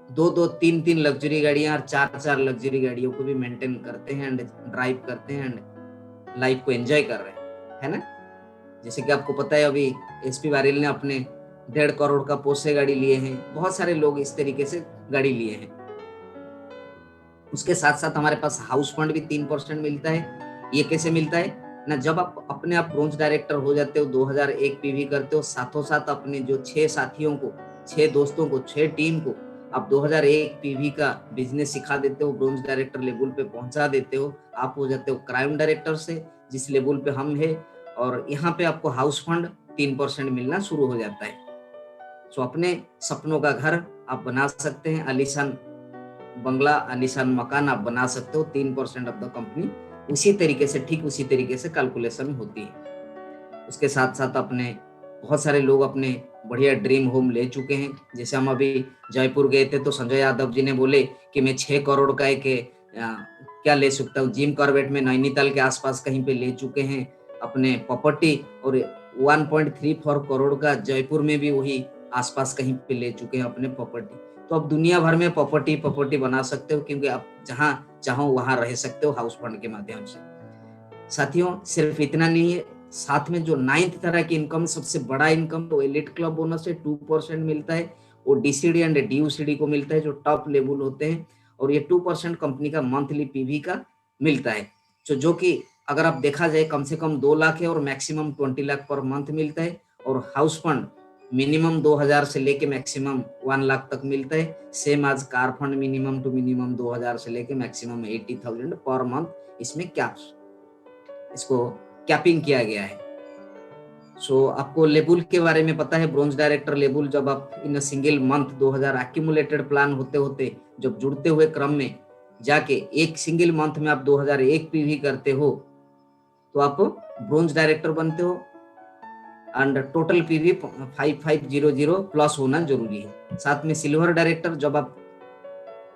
2-2, 3-3 लग्जरी गाड़ियां और 4-4 लग्जरी गाड़ियों को भी मेंटेन करते हैं एंड ड्राइव करते हैं एंड लाइफ को एंजॉय कर रहे हैं, है ना। जैसे कि आपको पता है अभी एसपी वारिल ने अपने 1.5 करोड़ का पोर्शे गाड़ी लिए हैं। बहुत सारे लोग इस तरीके से गाड़ी लिए हैं। उसके साथ साथ हमारे पास हाउस फंड भी 3% मिलता है। ये कैसे मिलता है ना, जब आप अपने आप ब्रोंज डायरेक्टर हो जाते हो, 2001 पीवी करते हो, साथों साथ अपने जो 6 साथियों को, 6 दोस्तों को, 6 टीम को आप 2001 पीवी का बिजनेस सिखा देते हो, ब्रोंज डायरेक्टर लेवल पे पहुंचा देते हो। आप हो जाते हो क्राइम डायरेक्टर से, जिस लेवल पे हम है, और यहाँ पे आपको हाउस फंड 3% मिलना शुरू हो जाता है। सो अपने सपनों का घर आप बना सकते हैं, आलीशान बंगला, आलीशान मकान आप बना सकते हो। 3% ऑफ द कंपनी उसी तरीके से, ठीक उसी तरीके से कैलकुलेशन होती है। उसके साथ साथ अपने बहुत सारे लोग अपने बढ़िया ड्रीम होम ले चुके हैं। जैसे हम अभी जयपुर गए थे तो संजय यादव जी ने बोले कि मैं 6 करोड़ का एक क्या ले सकता हूँ, जिम कॉर्बेट में नैनीताल के आसपास कहीं पे ले चुके हैं अपने प्रॉपर्टी, और 1.34 करोड़ का जयपुर में भी वही आसपास कहीं पे ले चुके हैं अपने प्रॉपर्टी। तो अब दुनिया भर में प्रॉपर्टी बना सकते हो, क्योंकि आप जहां चाहो वहां रह सकते हो हाउस फंड के माध्यम से। साथियों सिर्फ इतना नहीं है, साथ में जो 9th तरह की इनकम, सबसे बड़ा इनकम तो एलिट क्लब बोनस से 2% मिलता है, वो डीसीडी एंड डीयूसीडी को मिलता है जो टॉप लेवल होते हैं, और ये 2% कंपनी का मंथली पीवी का मिलता है। जो कि अगर आप देखा जाए कम से कम 2 लाख है और मैक्सिमम 20 लाख पर मंथ मिलता है। और हाउस फंड मिनिमम 2000 से लेके मैक्सिमम 1 लाख तक मिलता है। सेम आज car fund minimum to minimum 2000 से लेके मैक्सिमम 80,000 पर मंथ इसमें कैप्स, इसको कैपिंग किया गया है। सो आपको लेबुल के बारे में पता है, ब्रोंज डायरेक्टर लेबुल जब आप in single month 2000 accumulated plan होते होते जब जुड़ते हुए क्रम में जाके एक सिंगल मंथ में आप 2001 पीवी करते हो तो आप ब्रोंज डायरेक्टर बनते हो, एंड टोटल पीवी 5500 प्लस होना जरूरी है। साथ में सिल्वर डायरेक्टर जब आप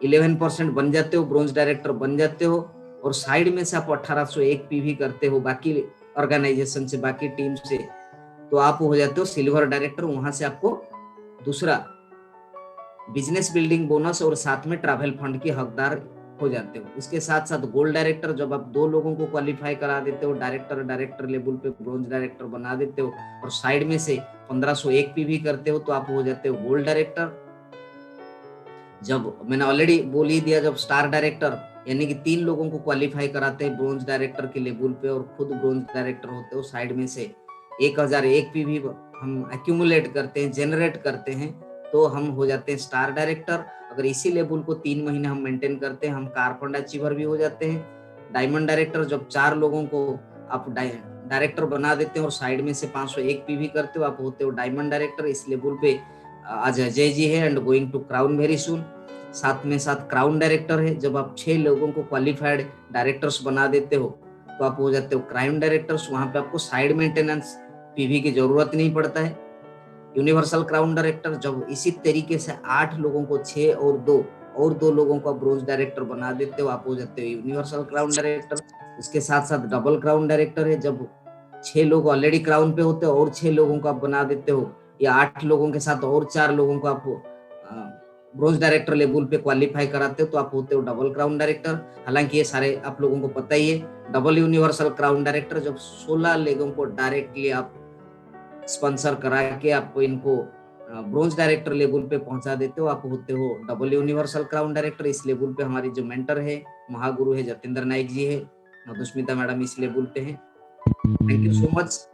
11% बन जाते हो, ब्रोंज डायरेक्टर बन जाते हो, और साइड में से आप 1801 पीवी करते हो बाकी ऑर्गेनाइजेशन से, बाकी टीम से, तो आप हो जाते हो सिल्वर डायरेक्टर। वहां से आपको दूसरा बिजनेस बिल्डिंग बोनस और साथ में ट्रैवल फंड के हकदार हो जाते हो। इसके साथ साथ गोल्ड डायरेक्टर जब आप 2 लोगों को क्वालिफाई करा देते हो, डायरेक्टर लेवल पे ब्रोंज डायरेक्टर बना देते हो, और साइड में से 1501 पीवी करते हो तो आप हो जाते हो गोल्ड डायरेक्टर। जब मैंने ऑलरेडी बोल ही दिया, जब स्टार डायरेक्टर यानी कि 3 लोगों को क्वालिफाई कराते हैं ब्रोंज डायरेक्टर के लेवल पे और खुद ब्रोंज डायरेक्टर होते हो, साइड में से 1001 पीवी हम एक्यूमुलेट करते हैं, जनरेट करते हैं, तो हम हो जाते हैं स्टार डायरेक्टर। अगर इसी लेवल को 3 महीने हम मेंटेन करते हैं, हम कार फंड अचीवर भी हो जाते हैं। डायमंड डायरेक्टर जब 4 लोगों को आप डायरेक्टर बना देते हैं और साइड में से 501 पीवी करते हो, आप होते हो डायमंड डायरेक्टर। इस लेवल पे आज अजय जी है and going to crown very soon. साथ में साथ क्राउन डायरेक्टर है, जब आप 6 लोगों को क्वालिफाइड डायरेक्टर्स बना देते हो तो आप हो जाते हो क्राउन डायरेक्टर्स। वहां पे आपको साइड मेंटेनेंस पीवी की जरूरत नहीं पड़ता है। यूनिवर्सल क्राउन डायरेक्टर जब इसी तरीके से 8 लोगों को 6 और 2 लोगों को ब्रोंज डायरेक्टर बना देते हो, आप हो जाते हो यूनिवर्सल क्राउन डायरेक्टर। उसके साथ साथ डबल क्राउन डायरेक्टर है, जब 6 लोग ऑलरेडी क्राउन पे होते हो और 6 लोगों को आप बना देते हो, या 8 लोगों के साथ और 4 लोगों को आप ब्रोंज डायरेक्टर लेवल पे क्वालिफाई कराते हो, तो आप होते हो डबल क्राउन डायरेक्टर। हालांकि ये सारे आप लोगों को पता ही है। डबल यूनिवर्सल क्राउन डायरेक्टर जब 16 लोगों को डायरेक्टली आप स्पॉन्सर करा के आप इनको ब्रोंज डायरेक्टर लेवल पे पहुंचा देते हो, आप होते हो डबल यूनिवर्सल क्राउन डायरेक्टर। इस लेवल पे हमारी जो मेंटर है, महागुरु है, जतेंद्र नाइक जी है, मधुस्मिता मैडम इस लेवल पे है। Thank you so much.